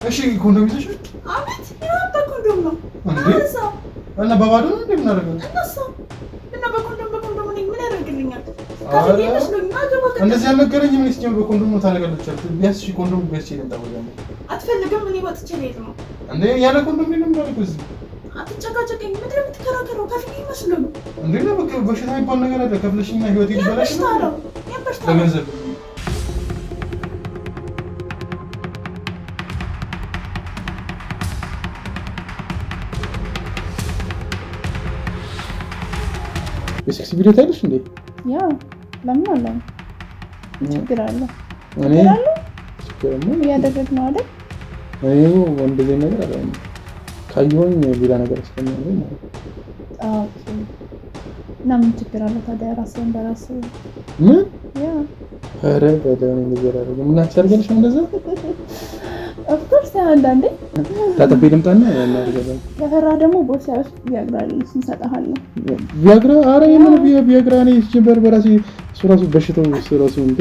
እሺ ኮንዶም ይዘሽ? አቤት ያባ ኮንዶም ነው አንሳ እና ባባዶ ነው እንደምናደርገው እና በኮንዶም ምን ያደርግልኛል? እንደዚህ ያልነገረኝም እኔ ሲጀምር በኮንዶም ነው ታደርጋለች። ቢያንስ ኮንዶም ቢያንስ ይለምጣው ያለ አትፈልግም? እኔ ወጥቼ ልሄድ ነው እንዴ? ያለ ኮንዶም ነው የምናደርገው እዚህ። አትጨቃጨቀኝ። ምንድን ነው የምትከራከረው? ከፊት ይመስሉ እንዴ ነው በቃ በሽታ የሚባል ነገር አለ። ከፍለሽኛ ህይወት ይበላሽ ነው ለገንዘብ የሴክስ ቪዲዮ ታይልሽ እንዴ? ያ ለምን አለ ችግር አለ? እኔ ችግር ያደረግነው አይደል? እኔ እንደዚህ ነገር አለ ካየሁኝ ሌላ ነገር ስለሚሆን ማለት ነው። ኦኬ እና ምን ችግር አለ ታዲያ? ራስህን በራስህ ምን ያ ኧረ በደም ነገር አለ ምን አቻርገልሽ እንደዛ ኦፍኮርስ አንዳንዴ ታጠቢ ልምጣና እናደርጋለን። ለፈራ ደግሞ ቦርሳ ውስጥ ቢያግራል እንሰጣለን። ቢያግራ አረ የምን ቢያግራ ነው ሲጀምር በራሴ ሱራሱ በሽታው ሱራሱ እንዴ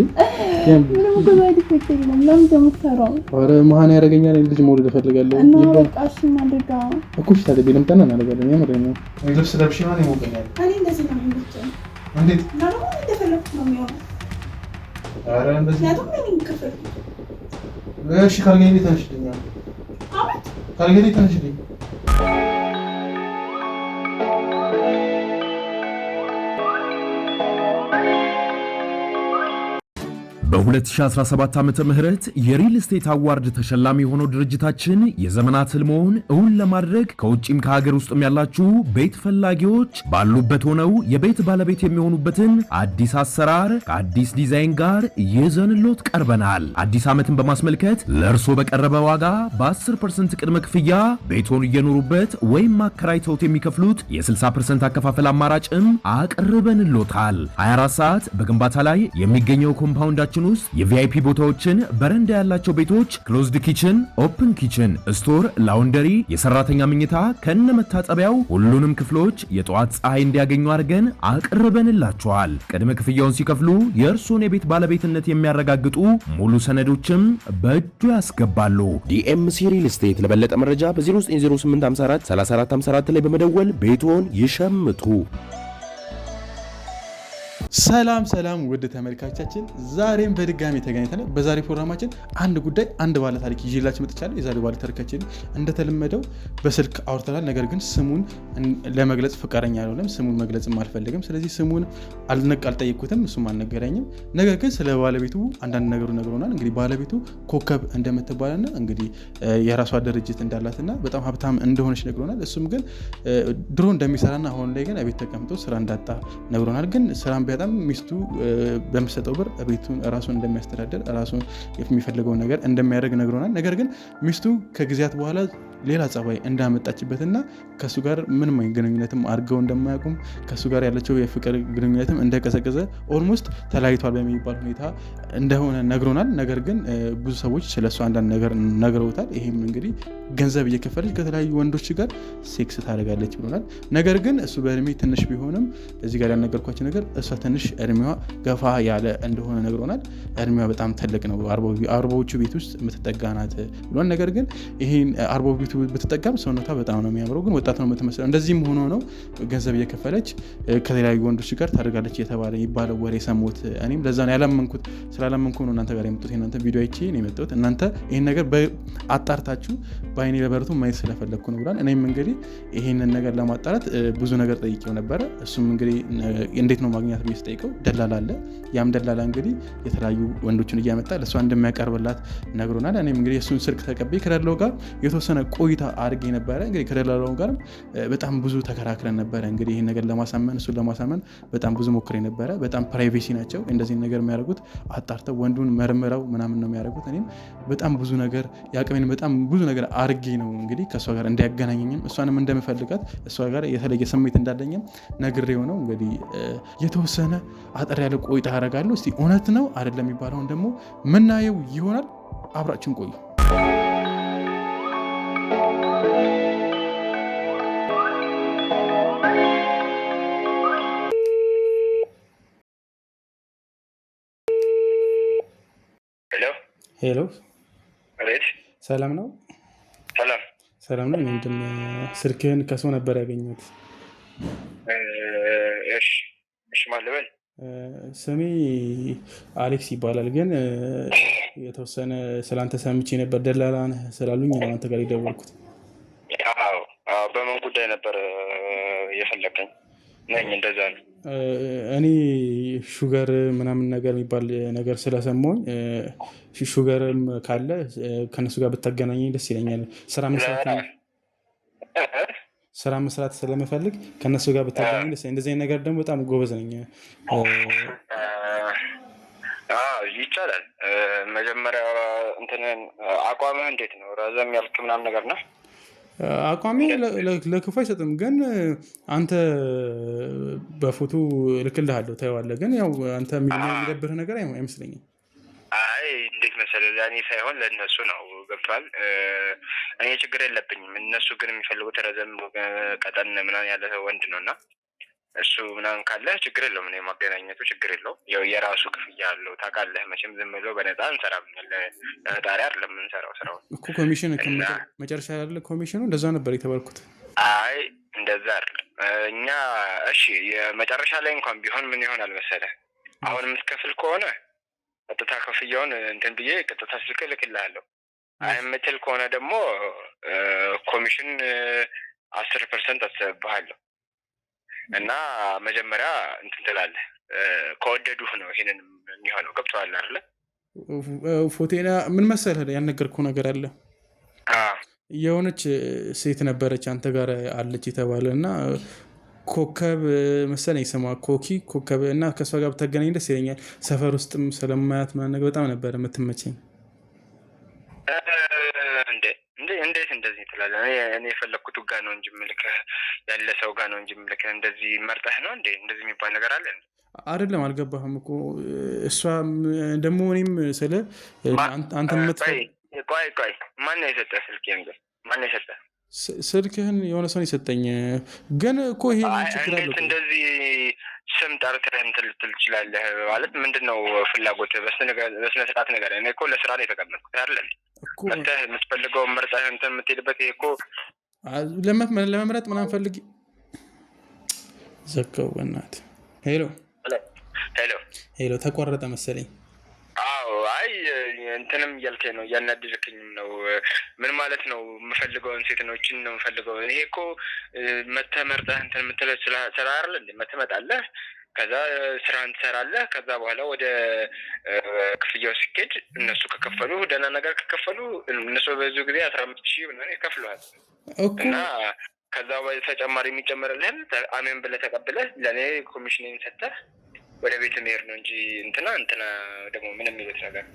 ምንም እኮ ባይዲፌክት የለም። ለምን ተመክራው? አረ መሃን ያረጋኛል ልጅ መውለድ እፈልጋለሁ እና በቃ እሺ ማድረጋ እኮሽ ታጠቢ ልምጣና እናደርጋለን። የምር ነው ልብስ ለብሽ ማን ይሞቀኛል? እኔ እንደዚህ ነው የምልህ። እንዴት ነው እንደፈለኩት ነው የሚሆነው? አረ እንደዚህ ያቱም ምን ይከፈል እሺ ካልገኝ ተነሽልኝ። አቤት ካልገኝ ተነሽልኝ። በ2017 ዓመተ ምህረት የሪል ስቴት አዋርድ ተሸላሚ የሆነው ድርጅታችን የዘመናት ህልሞን እውን ለማድረግ ከውጭም ከሀገር ውስጥም ያላችሁ ቤት ፈላጊዎች ባሉበት ሆነው የቤት ባለቤት የሚሆኑበትን አዲስ አሰራር ከአዲስ ዲዛይን ጋር ይዘንሎት ቀርበናል። አዲስ ዓመትን በማስመልከት ለእርሶ በቀረበ ዋጋ በ10% ቅድመ ክፍያ ቤቶን እየኖሩበት ወይም ማከራይተውት የሚከፍሉት የ60% አከፋፈል አማራጭም አቅርበንሎታል። 24 ሰዓት በግንባታ ላይ የሚገኘው ኮምፓውንዳችን ውስጥ የቪአይፒ ቦታዎችን፣ በረንዳ ያላቸው ቤቶች፣ ክሎዝድ ኪችን፣ ኦፕን ኪችን፣ ስቶር፣ ላውንደሪ፣ የሰራተኛ መኝታ ከነ መታጠቢያው ሁሉንም ክፍሎች የጠዋት ፀሐይ እንዲያገኙ አድርገን አቅርበንላቸዋል። ቅድመ ክፍያውን ሲከፍሉ የእርሶን የቤት ባለቤትነት የሚያረጋግጡ ሙሉ ሰነዶችም በእጁ ያስገባሉ። ዲኤምሲ ሪል ስቴት። ለበለጠ መረጃ በ090854 3454 ላይ በመደወል ቤቶን ይሸምቱ። ሰላም ሰላም ውድ ተመልካቾቻችን፣ ዛሬም በድጋሚ ተገናኝተናል። በዛሬ ፕሮግራማችን አንድ ጉዳይ አንድ ባለ ታሪክ ይዤላችሁ መጥቻለሁ። የዛሬ ባለ ታሪካችን እንደተለመደው በስልክ አውርተናል። ነገር ግን ስሙን ለመግለጽ ፈቃደኛ አልሆነም። ስሙን መግለጽም አልፈልግም። ስለዚህ ስሙን አልጠየቅኩትም፣ እሱም አልነገረኝም። ነገር ግን ስለ ባለቤቱ አንዳንድ ነገሩ ነግሮናል። እንግዲህ ባለቤቱ ኮከብ እንደምትባልና እንግዲህ የራሷ ድርጅት እንዳላትና በጣም ሀብታም እንደሆነች ነግሮናል። እሱም ግን ድሮ እንደሚሰራና አሁን ላይ ግን ቤት ተቀምጦ ስራ እንዳጣ ነግሮናል። ግን ስራም በጣም ሚስቱ በምትሰጠው ብር ቤቱን ራሱን እንደሚያስተዳድር ራሱን የሚፈልገውን ነገር እንደሚያደርግ ነግሮናል። ነገር ግን ሚስቱ ከጊዜያት በኋላ ሌላ ጸባይ እንዳመጣችበትና ከሱ ጋር ምንም ግንኙነትም አድርገው እንደማያውቁም ከሱ ጋር ያለቸው የፍቅር ግንኙነትም እንደቀዘቀዘ ኦልሞስት ተለያይቷል በሚባል ሁኔታ እንደሆነ ነግሮናል። ነገር ግን ብዙ ሰዎች ስለሱ አንዳንድ ነገር ነግረውታል። ይሄም እንግዲህ ገንዘብ እየከፈለች ከተለያዩ ወንዶች ጋር ሴክስ ታደርጋለች ብሎናል። ነገር ግን እሱ በእድሜ ትንሽ ቢሆንም እዚህ ጋር ያልነገርኳቸው ነገር እሷ ትንሽ እድሜዋ ገፋ ያለ እንደሆነ ነግሮናል። እድሜዋ በጣም ትልቅ ነው፣ አርባዎቹ ቤት ውስጥ የምትጠጋ ናት ብሎን። ነገር ግን ይሄን አርባው ቤቱ ብትጠጋም ሰውነቷ በጣም ነው የሚያምረው፣ ግን ወጣት ነው የምትመስለው። እንደዚህም ሆኖ ነው ገንዘብ እየከፈለች ከተለያዩ ወንዶች ጋር ታደርጋለች የተባለ ይባለው ወሬ ሰሞት። እኔም ለዛ ነው ያላመንኩት። ስላላመንኩ ነው እናንተ ጋር የመጡት። የእናንተ ቪዲዮ አይቼ ነው የመጣሁት። እናንተ ይህን ነገር አጣርታችሁ በአይኔ ለበረቱ ማየት ስለፈለግኩ ነው ብሏል። እኔም እንግዲህ ይህንን ነገር ለማጣራት ብዙ ነገር ጠይቄው ነበረ። እሱም እንግዲህ እንዴት ነው ማግኘት ብዬ ስጠይቀው ደላላ አለ። ያም ደላላ እንግዲህ የተለያዩ ወንዶችን እያመጣ ለእሷ እንደሚያቀርብላት ነግሮናል። እኔም እንግዲህ የእሱን ስልክ ተቀብዬ ከደላላው ጋር የተወሰነ ቆይታ አድርጌ ነበረ። እንግዲህ ከደላላው ጋርም በጣም ብዙ ተከራክረን ነበረ። እንግዲህ ይህን ነገር ለማሳመን እሱን ለማሳመን በጣም ብዙ ሞክሬ ነበረ። በጣም ፕራይቬሲ ናቸው እንደዚህ ነገር የሚያደርጉት፣ አጣርተው ወንዱን መርምረው ምናምን ነው የሚያደርጉት። እኔም በጣም ብዙ ነገር ያቅሜን በጣም ብዙ ነገር አድርጌ ነው እንግዲህ ከእሷ ጋር እንዲያገናኘኝም እሷንም እንደምፈልጋት እሷ ጋር የተለየ ስሜት እንዳለኝም ነግሬው ነው እንግዲህ የተወሰነ አጠር ያለ ቆይታ ያደርጋለሁ። እስቲ እውነት ነው አይደለም የሚባለውን ደግሞ ምናየው ይሆናል። አብራችን ቆዩ። ሄሎ፣ ሰላም ነው? ሰላም ነው ወንድም። ስልክህን ከሰው ነበር ያገኘሁት። እሺ እሺ፣ ማን ልበል? ስሜ አሌክስ ይባላል። ግን የተወሰነ ስላንተ ሰምቼ ነበር፣ ደላላ ነህ ስላሉኝ ነው አንተ ጋር የደወልኩት። በምን ጉዳይ ነበር የፈለከኝ? ነኝ እንደዛ ነው። እኔ ሹገር ምናምን ነገር የሚባል ነገር ስለሰማሁኝ ሹገርም ካለ ከነሱ ጋር ብታገናኘኝ ደስ ይለኛል። ስራ መስራት ስለምፈልግ ከነሱ ጋር ብታገናኘኝ ደስ ይለኛል። እንደዚህ አይነት ነገር ደግሞ በጣም ጎበዝ ነኝ። ይቻላል። መጀመሪያ እንትንን አቋምህ እንዴት ነው? ረዘም ያልክ ምናምን ነገር ነው? አቋሜ ለክፉ አይሰጥም። ግን አንተ በፎቶ ልክልሃለሁ ታየዋለህ። ግን ያው አንተ የሚደብርህ ነገር አይመስለኝም። አይ እንዴት መሰለህ፣ ለእኔ ሳይሆን ለእነሱ ነው። ገብቷል። እኔ ችግር የለብኝም። እነሱ ግን የሚፈልጉት ረዘም ቀጠን ምናምን ያለ ወንድ ነው እና እሱ ምናምን ካለ ችግር የለውም። እኔ ማገናኘቱ ችግር የለውም። ያው የራሱ ክፍያ አለው ታውቃለህ። መቼም ዝም ብሎ በነፃ እንሰራም። ለጣሪ አይደለም የምንሰራው ስራውን እኮ ኮሚሽን መጨረሻ ያለ ኮሚሽኑ እንደዛ ነበር የተባልኩት። አይ እንደዛ አይደለም እኛ። እሺ የመጨረሻ ላይ እንኳን ቢሆን ምን ይሆናል መሰለህ፣ አሁን የምትከፍል ከሆነ ቀጥታ ክፍያውን እንትን ብዬ ቀጥታ ስልክ እልክልሃለሁ። አይ የምትል ከሆነ ደግሞ ኮሚሽን 10% አስብሃለሁ እና መጀመሪያ እንትን ትላለህ። ከወደዱህ ነው ይሄንን የሚሆነው። ገብቶሃል አይደለ? ፎቴና ምን መሰለህ ያልነገርኩህ ነገር አለ። የሆነች ሴት ነበረች አንተ ጋር አለች የተባለ እና ኮከብ መሰለኝ ስሟ ኮከብ እና ከእሷ ጋር ብታገናኝ ደስ ይለኛል። ሰፈር ውስጥም ስለማያት ምናምን ነገር በጣም ነበረ የምትመቸኝ። እንዴት እንደዚህ ትላለህ? እኔ የፈለግኩት ጋር ነው እንጂ ምልክህ ያለ ሰው ጋር ነው እንጂ ምልክህ እንደዚህ መርጠህ ነው እንዴ? እንደዚህ የሚባል ነገር አለ አይደለም? አልገባህም እኮ እሷ ደግሞ እኔም ስለ አንተ ቆይ ማን ነው የሰጠህ ስልኬን? ግን ማን ነው የሰጠህ ስልክህን? የሆነ ሰው የሰጠኝ። ግን እኮ ይሄ ችግር አለ። እንደዚህ ስም ጠርተህ እንትን ልትል ትችላለህ ማለት ምንድን ነው ፍላጎትህ? በስነ ስርዓት ነገር። እኔ እኮ ለስራ ነው የተቀመጥኩት አይደለም እኮ። የምትፈልገውን መርጠህ እንትን የምትሄድበት ይሄ እኮ ለመምረጥ ምናምን ፈልጊ። ዘጋው በእናትህ። ሄሎ ተቋረጠ መሰለኝ። አይ እንትንም እያልከኝ ነው፣ እያናደድክኝም ነው። ምን ማለት ነው? የምፈልገውን ሴት ነው እችን ነው የምፈልገው። ይሄ እኮ መተህ መርጠህ እንትን የምትለው ስራ አይደል እንዴ? መተህ ትመጣለህ፣ ከዛ ስራህን ትሰራለህ። ከዛ በኋላ ወደ ክፍያው ሲኬድ እነሱ ከከፈሉ ደህና ነገር ከከፈሉ እነሱ በዙ ጊዜ 15,000 ምናምን ይከፍሉሃል እና ከዛ በተጨማሪ የሚጨመርልህን አሜን ብለህ ተቀብለህ ለእኔ ኮሚሽንን ሰጥተህ ወደ ቤት መሄድ ነው እንጂ እንትና ደግሞ ምንም የሚሉት ነገር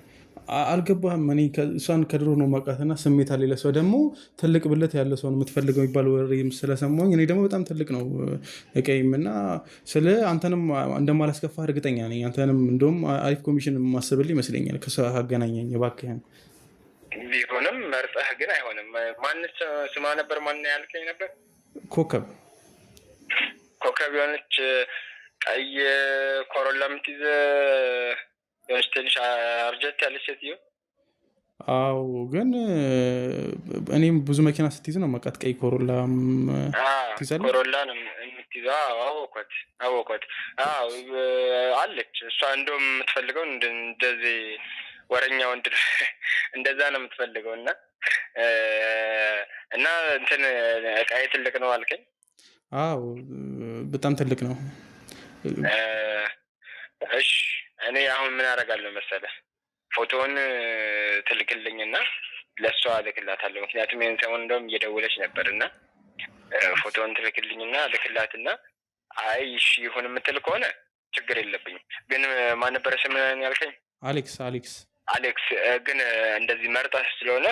አልገባህም። እኔ እሷን ከድሮ ነው ማውቃትና ስሜት አለ። ለሰው ደግሞ ትልቅ ብለት ያለ ሰው ነው የምትፈልገው የሚባል ወሬም ስለሰማሁኝ እኔ ደግሞ በጣም ትልቅ ነው እቀይም እና ስለ አንተንም እንደማላስከፋ እርግጠኛ ነኝ። አንተንም እንደውም አሪፍ ኮሚሽን ማስብልህ ይመስለኛል ከሷ አገናኘኝ እባክህን። ቢሆንም መርጠህ ግን አይሆንም። ማንስ ስማ ነበር? ማን ያልከኝ ነበር? ኮከብ የሆነች ቀይ ኮሮላ የምትይዝ የሆነች ትንሽ አርጀት ያለች ሴትዮ። አዎ ግን እኔም ብዙ መኪና ስትይዝ ነው መቃት። ቀይ ኮሮላ ኮሮላ ነው የምትይዘው። አወኳት አለች። እሷ እንደውም የምትፈልገው እንደዚህ ወረኛ ወንድ እንደዛ ነው የምትፈልገው። እና እንትን እቃዬ ትልቅ ነው አልከኝ? አዎ በጣም ትልቅ ነው። እሺ እኔ አሁን ምን አደርጋለሁ መሰለህ? ፎቶውን ትልክልኝና ለእሷ ልክላታለሁ። ምክንያቱም ይህን ሰሞን እንደውም እየደወለች ነበር እና ፎቶውን ትልክልኝና ልክላትና አይ እሺ ይሁን የምትል ከሆነ ችግር የለብኝም። ግን ማን ነበረ ስምን ያልከኝ? አሌክስ። ግን እንደዚህ መርጠህ ስለሆነ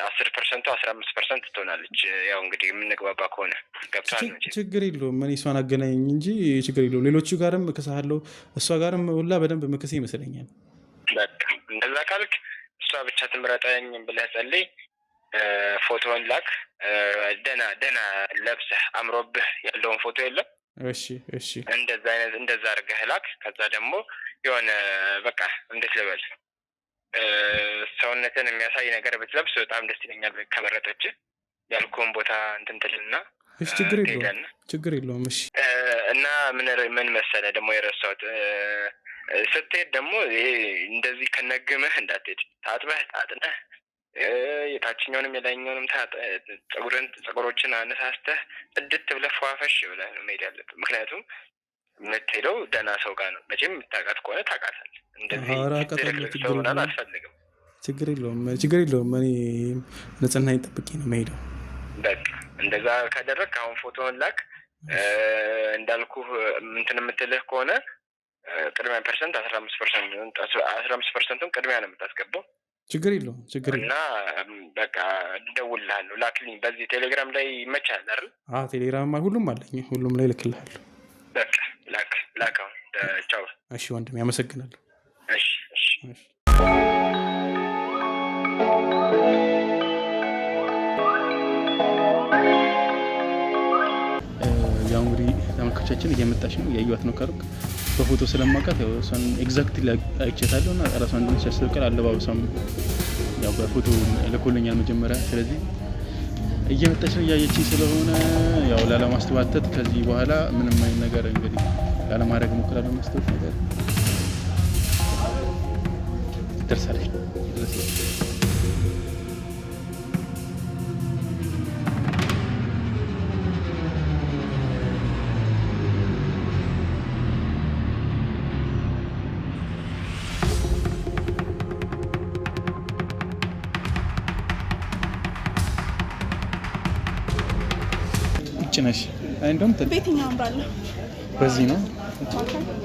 10% 15% ትሆናለች። ያው እንግዲህ የምንግባባ ከሆነ ገብቶሃል። ችግር የለውም። እኔ እሷን አገናኘኝ እንጂ ችግር የለውም። ሌሎቹ ጋርም እክስሃለሁ። እሷ ጋርም ሁላ በደንብ ምክስ ይመስለኛል። በቃ እንደዛ ካልክ እሷ ብቻ ትምረጠኝ ብለህ ጸልይ። ፎቶውን ላክ። ደህና ለብሰህ አምሮብህ ያለውን ፎቶ የለም? እሺ እንደዛ አድርገህ ላክ። ከዛ ደግሞ የሆነ በቃ እንዴት ልበል ሰውነትን የሚያሳይ ነገር ብትለብስ በጣም ደስ ይለኛል ከመረጠች። ያልኩህን ቦታ እንትን ትልና እሺ ችግር የለውም እሺ እና ምን መሰለህ ደግሞ የረሳሁት ስትሄድ ደግሞ ይሄ እንደዚህ ከነግምህ እንዳትሄድ ታጥነህ የታችኛውንም የላይኛውንም ፀጉሮችን አነሳስተህ ጽድት ብለህ ፏፈሽ ብለህ ነው መሄድ ያለብህ። ምክንያቱም የምትሄደው ደህና ሰው ጋር ነው። መቼም የምታውቃት ከሆነ ታውቃታለህ። እንደዚህ ሰው ምናምን አትፈልግም። ችግር የለውም እኔ ንጽህናዬን ጠብቄ ነው የምሄደው። በቃ እንደዛ ካደረግህ አሁን ፎቶውን ላክ። እንዳልኩህ እንትን የምትልህ ከሆነ ቅድሚያ ፐርሰንት 15% ቅድሚያ ነው የምታስገባው። ችግር የለውም እና በቃ እደውልልሃለሁ። ላክልኝ። በዚህ ቴሌግራም ላይ ይመችሃል አይደል? ቴሌግራም ሁሉም አለኝ። ሁሉም ላይ ልክልሃለሁ። በቃ ላክ አሁን። ቻው። እሺ ወንድሜ አመሰግናለሁ። እሺ ያው እንግዲህ ተመልካቾቻችን እየመጣች ነው፣ ያዩዋት ነው ከሩቅ በፎቶ ስለማውቃት ያው እሷን ኤግዛክትሊ አይቼታለሁ እና ራሷን እንደሆነች ያስታውቃል። አለባበሷም ያው በፎቶ ልኮልኛል መጀመሪያ። ስለዚህ እየመጣች ነው፣ እያየችኝ ስለሆነ ያው ላለማስተዋተት ከዚህ በኋላ ምንም አይነት ነገር እንግዲህ ላለማድረግ እሞክራለሁ። ማስተዋት ነገር ደርሳለች። ነሽ እንደውም በየትኛው አምራለሁ? በዚህ ነው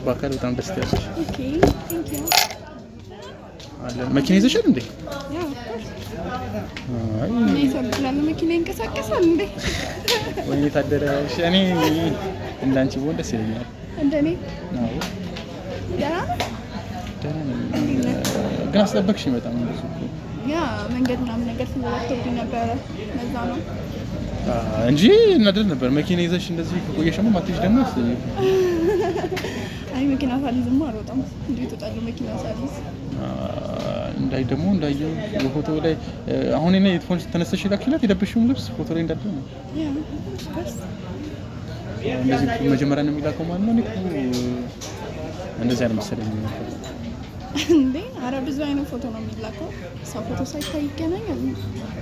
በአካል በጣም ደስ ያለሽ። ኦኬ ቴንክ ዩ። አለ መኪና ይዘሻል እንዴ? ያው አይ እኔ ሰብላለ መኪና ይንቀሳቀሳል እንዴ? ወይኔ ታደረሽ። እኔ እንዳንቺ ብሆን ደስ ይለኛል። እንደኔ? አዎ ደህና ግን አስጠበቅሽኝ በጣም ብዙ። ያ መንገድ ምናምን ነገር ስለወጣብኝ ነበረ ለዛ ነው እንጂ እናደር ነበር። መኪና ይዘሽ እንደዚህ ከቆየሽማ ማትሽ ደግሞ አይ መኪና ሳልይዝማ አልወጣም። እንዴት እወጣለሁ መኪና ሳልይዝ? ደግሞ እንዳየው በፎቶ ላይ አሁን እኔ ፎቶ ተነስተሽ ላክሽላት የደበሽውን ልብስ ፎቶ ላይ እንዳለ ነው። ያ ፈርስ እንደዚህ መጀመሪያ ነው የሚላከው ማለት ነው። እንደዚህ አይነት መሰለኝ እንዴ? ኧረ ብዙ አይነት ፎቶ ነው የሚላከው። ሰው ፎቶ ሳይታይ ይገናኛል።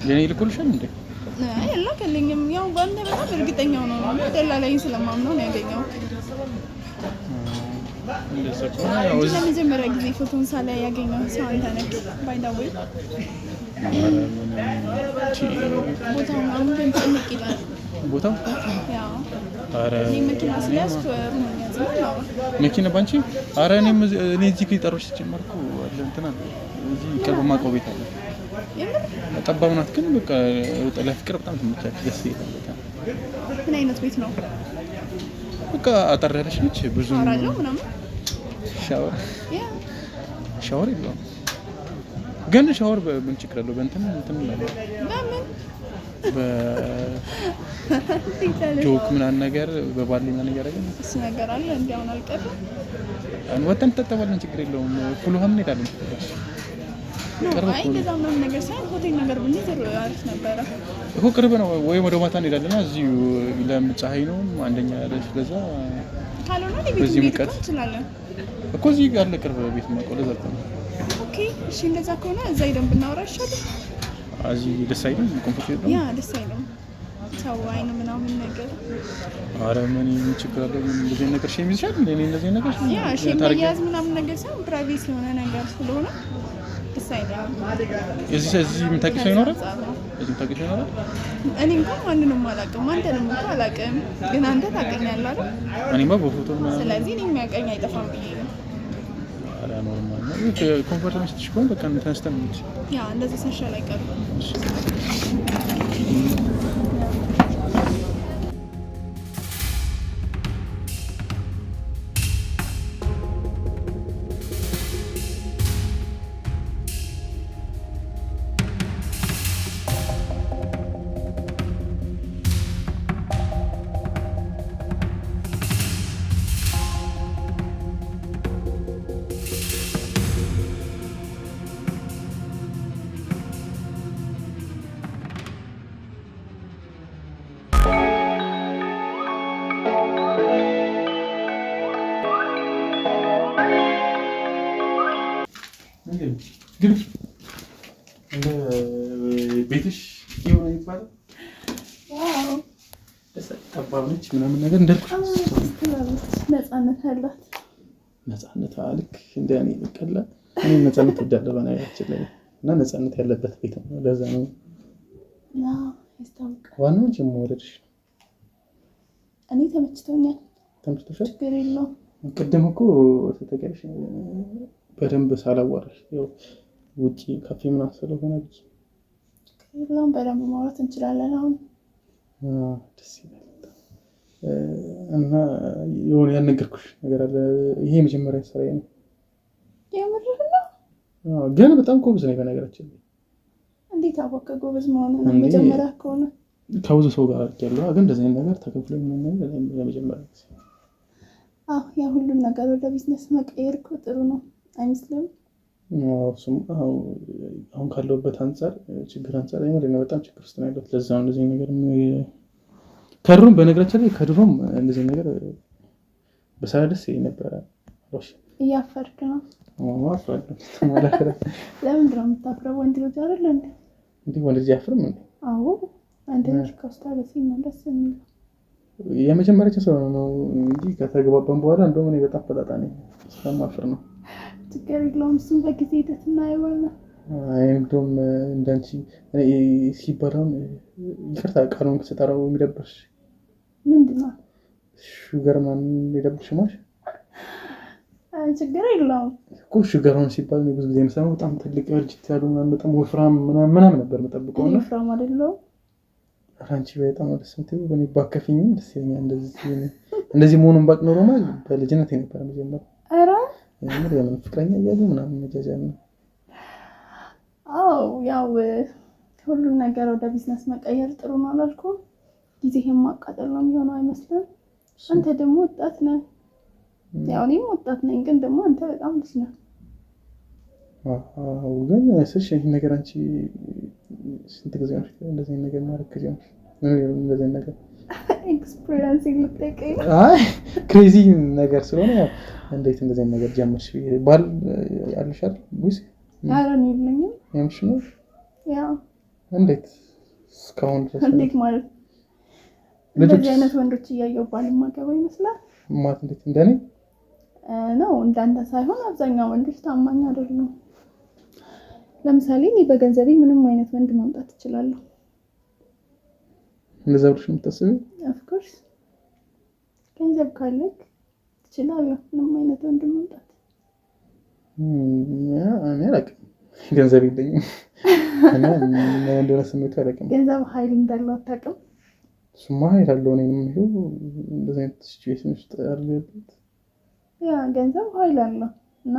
የኔ ልኮልሻል እንዴ? አይ ላከልኝም። ያው ባንተ በጣም እርግጠኛ ነው ደላላዬ ስለማምነው ነው ያገኘው። ለመጀመሪያ ጊዜ ፎቶን ሳላይ ያገኘው ሰው አንተ ነህ። ባይ ዘ ዌይ ቦታው ምናምን ግን ጭንቅ ይላል። ቦታው ያው እኔ መኪና ስለያዝኩ ሩመኛዝ ነው መኪና ባንቺ። ኧረ እኔም እኔ እዚህ ከጠሮች ተጨመርኩ አለ እንትና እዚህ ቅርብ ማቆ ቤት አለ። ጠባብ ናት ግን በቃ ለፍቅር በጣም ትመቻለች። ደስ ይላል በጣም። ምን አይነት ቤት ነው? በቃ አጠር ያለች ነች። ብዙ አራለው ምናምን ሻወር የለውም ግን ሻወር በምን ችግር አለው? በእንትን ነው በጆክ ምናምን ነገር በባሊ ምናምን ነገር አይደል? እሱ ነገር አለ እንዲያውን አልቀርም። ወተን ተጠባለን ችግር የለውም። ኩል ውሃ እንሄዳለን። አይ እንደዛ ምናምን ነገር ሳይሆን ሆቴል ነገር ብንይዝ አሪፍ ነበረ እኮ። ቅርብ ነው ወይ ወደ ማታ እንሄዳለና እዚሁ ለፀሐይ ነው አንደኛ ያለች ለዛ ካልሆነ ለቤት ቤት እንችላለን እኮ እዚህ ያለ ቅርብ ቤት ነው ለዛ ነው። ኦኬ እሺ እንደዛ ከሆነ እዛ ሄደን ብናወራ ይሻላል። እዚህ ደስ አይልም? ኮምፎርት ነው? ያ ደስ አይልም። ሰው አይን ምናምን ነገር። ኧረ ምን ችግር አለ? እንደዚህ ነገር ሼም ይዝሻል እንዴ? እንደዚህ ነገር ያ ሼም ያዝ ምናምን ነገር ሳይሆን ፕራይቬሲ የሆነ ነገር ስለሆነ ደስ አይልም። እዚህ የምታውቂው ሰው ይኖራል? እዚህ የምታውቂው ሰው ይኖራል? እኔ እንኳን ማንንም አላውቅም። አንተንም እንኳን አላውቅም፣ ግን አንተ ታውቀኛለህ አይደል? እኔማ በፎቶ ነው። ስለዚህ እኔ የሚያውቀኝ አይጠፋም ብዬ ነው። ኧረ ኖርማል ነው። ኮምፎርት መስጥሽ ከሆነ በቃ ተነስተን እንሂድ። ያ እንደዚህ ሳይሻል አይቀርም። ግቢ እንደ ቤትሽ የሆነ ይባላል። ጠባብ ነች ምናምን ነገር እንዳልኩሽ ነፃነት አላት። ነፃነት ልክ እንደ እኔ በቀላ እኔ ነፃነት ወዳለሁ በነገራችን ላይ እና ነፃነት ያለበት ቤት ነው። ለዛ ነው ያስታውቃል። ዋናው መውደድሽ ነው። እኔ ተመችቶኛል። ተመችቶሻል? ችግር የለውም። ቅድም እኮ ተተቀርሽ በደንብ ሳላዋራሽ ያው ውጪ ካፌ ምናምን ስለሆነ ብቻ ከሌላም በደንብ ማውራት እንችላለን። አሁን ደስ ይላል። እና የሆነ ያልነገርኩሽ ነገር አለ። ይሄ የመጀመሪያ ስራዬ ነው። የምርህ ነው? ግን በጣም ጎበዝ ነኝ በነገራችን ላይ። እንዴት አወቀ ጎበዝ መሆኑን? መጀመሪያ ከሆነ ከብዙ ሰው ጋር አድርጌያለሁ፣ ግን እንደዚህ አይነት ነገር ተከፍሎ ምናምን ለመጀመሪያ ጊዜ። ያ ሁሉም ነገር ወደ ቢዝነስ መቀየር እኮ ጥሩ ነው አይመስልም? እሱም አሁን ካለሁበት አንጻር ችግር አንጻር በጣም ችግር ውስጥ ነው ያለሁት። ለዛ ነው እንደዚህ ነገር ከድሮም በነገራችን ላይ ከድሮም እንደዚህ ነገር በሰራ ደስ ይለኝ ነበረ። እያፈርክ ነው? አፍራለሁ። ለምንድን ነው የምታፍረው? ወንድ ልጅ አይደለ እንዴ? እንዴ ወንድ ልጅ አያፍርም እንዴ? አዎ አንተ ልጅ ከውስጣለ ሲመለስ የሚለው የመጀመሪያ ሰው ነው እንጂ ከተግባባን በኋላ እንደውም እኔ በጣም ፈጣጣ ነኝ። ስለማፍር ነው። ችግር የለውም። እሱም በጊዜ ሂደት እናየዋለን። እንደውም እንዳንቺ ሲባላውን ይቅርታ ቃሉን ስጠራው የሚደብርሽ ምንድን ነው? ሹገር ምናምን የሚደብርሽ ማሽ? ችግር የለውም እኮ ሹገራውን ሲባል ብዙ ጊዜ የምሰማው በጣም ትልቅ እርጅት ያሉ በጣም ወፍራም ምናምን ነበር የምጠብቀው። እና ወፍራም አይደለሁም። አንቺ በጣም ደስ የምትይው በእኔ ባከፊኝ ደስ ይለኛል። እንደዚህ መሆኑን ባቅ ኖሮማ በልጅነት የነበረ መጀመሪያ የምን ፍቅረኛ እያሉ ምናምን መጃጃል ነው። ያው ሁሉም ነገር ወደ ቢዝነስ መቀየር ጥሩ ነው አላልኩም? ጊዜህን ማቃጠል ነው የሚሆነው አይመስልም? አንተ ደግሞ ወጣት ነህ። ያው እኔም ወጣት ነኝ፣ ግን ደግሞ አንተ በጣም ልጅ ነህ። ግን ስልሽ ይህን ነገር አንቺ ስንት ጊዜ ነው እንደዚህ ነገር ማድረግ ጊዜ ነው? እንደዚህ ነገር ኤክስፒሪየንስ ልጠቀኝ ክሬዚ ነገር ስለሆነ እንዴት እንደዚህ ነገር ጀመርሽ? ባል ያለሽ አይደል ወይስ? ኧረ እኔ የለኝም። ያምሽ ነው? ያው እንዴት እስካሁን ድረስ እንዴት ማለት እንደዚህ አይነት ወንዶች እያየሁ ባል ማገባ ይመስላል ማለት እንዴት እንደኔ ነው? እንዳንተ ሳይሆን አብዛኛው ወንዶች ታማኝ አይደሉም። ለምሳሌ እኔ በገንዘቤ ምንም አይነት ወንድ ማምጣት እችላለሁ። እንደዛ ብለሽ የምታስቢው? ኦፍ ኮርስ ገንዘብ ካለክ ትችላለህ ምንም አይነት ወንድ ማምጣት። እኔ አላውቅም፣ ገንዘብ የለኝም እና እንደሆነ ስሜቱ አላውቅም። ገንዘብ ኃይል እንዳለው አታውቅም? እሱማ ኃይል አለው። እኔንም ይኸው እንደዚህ አይነት ሲቹዌሽን ውስጥ አለበት። ገንዘብ ኃይል አለው እና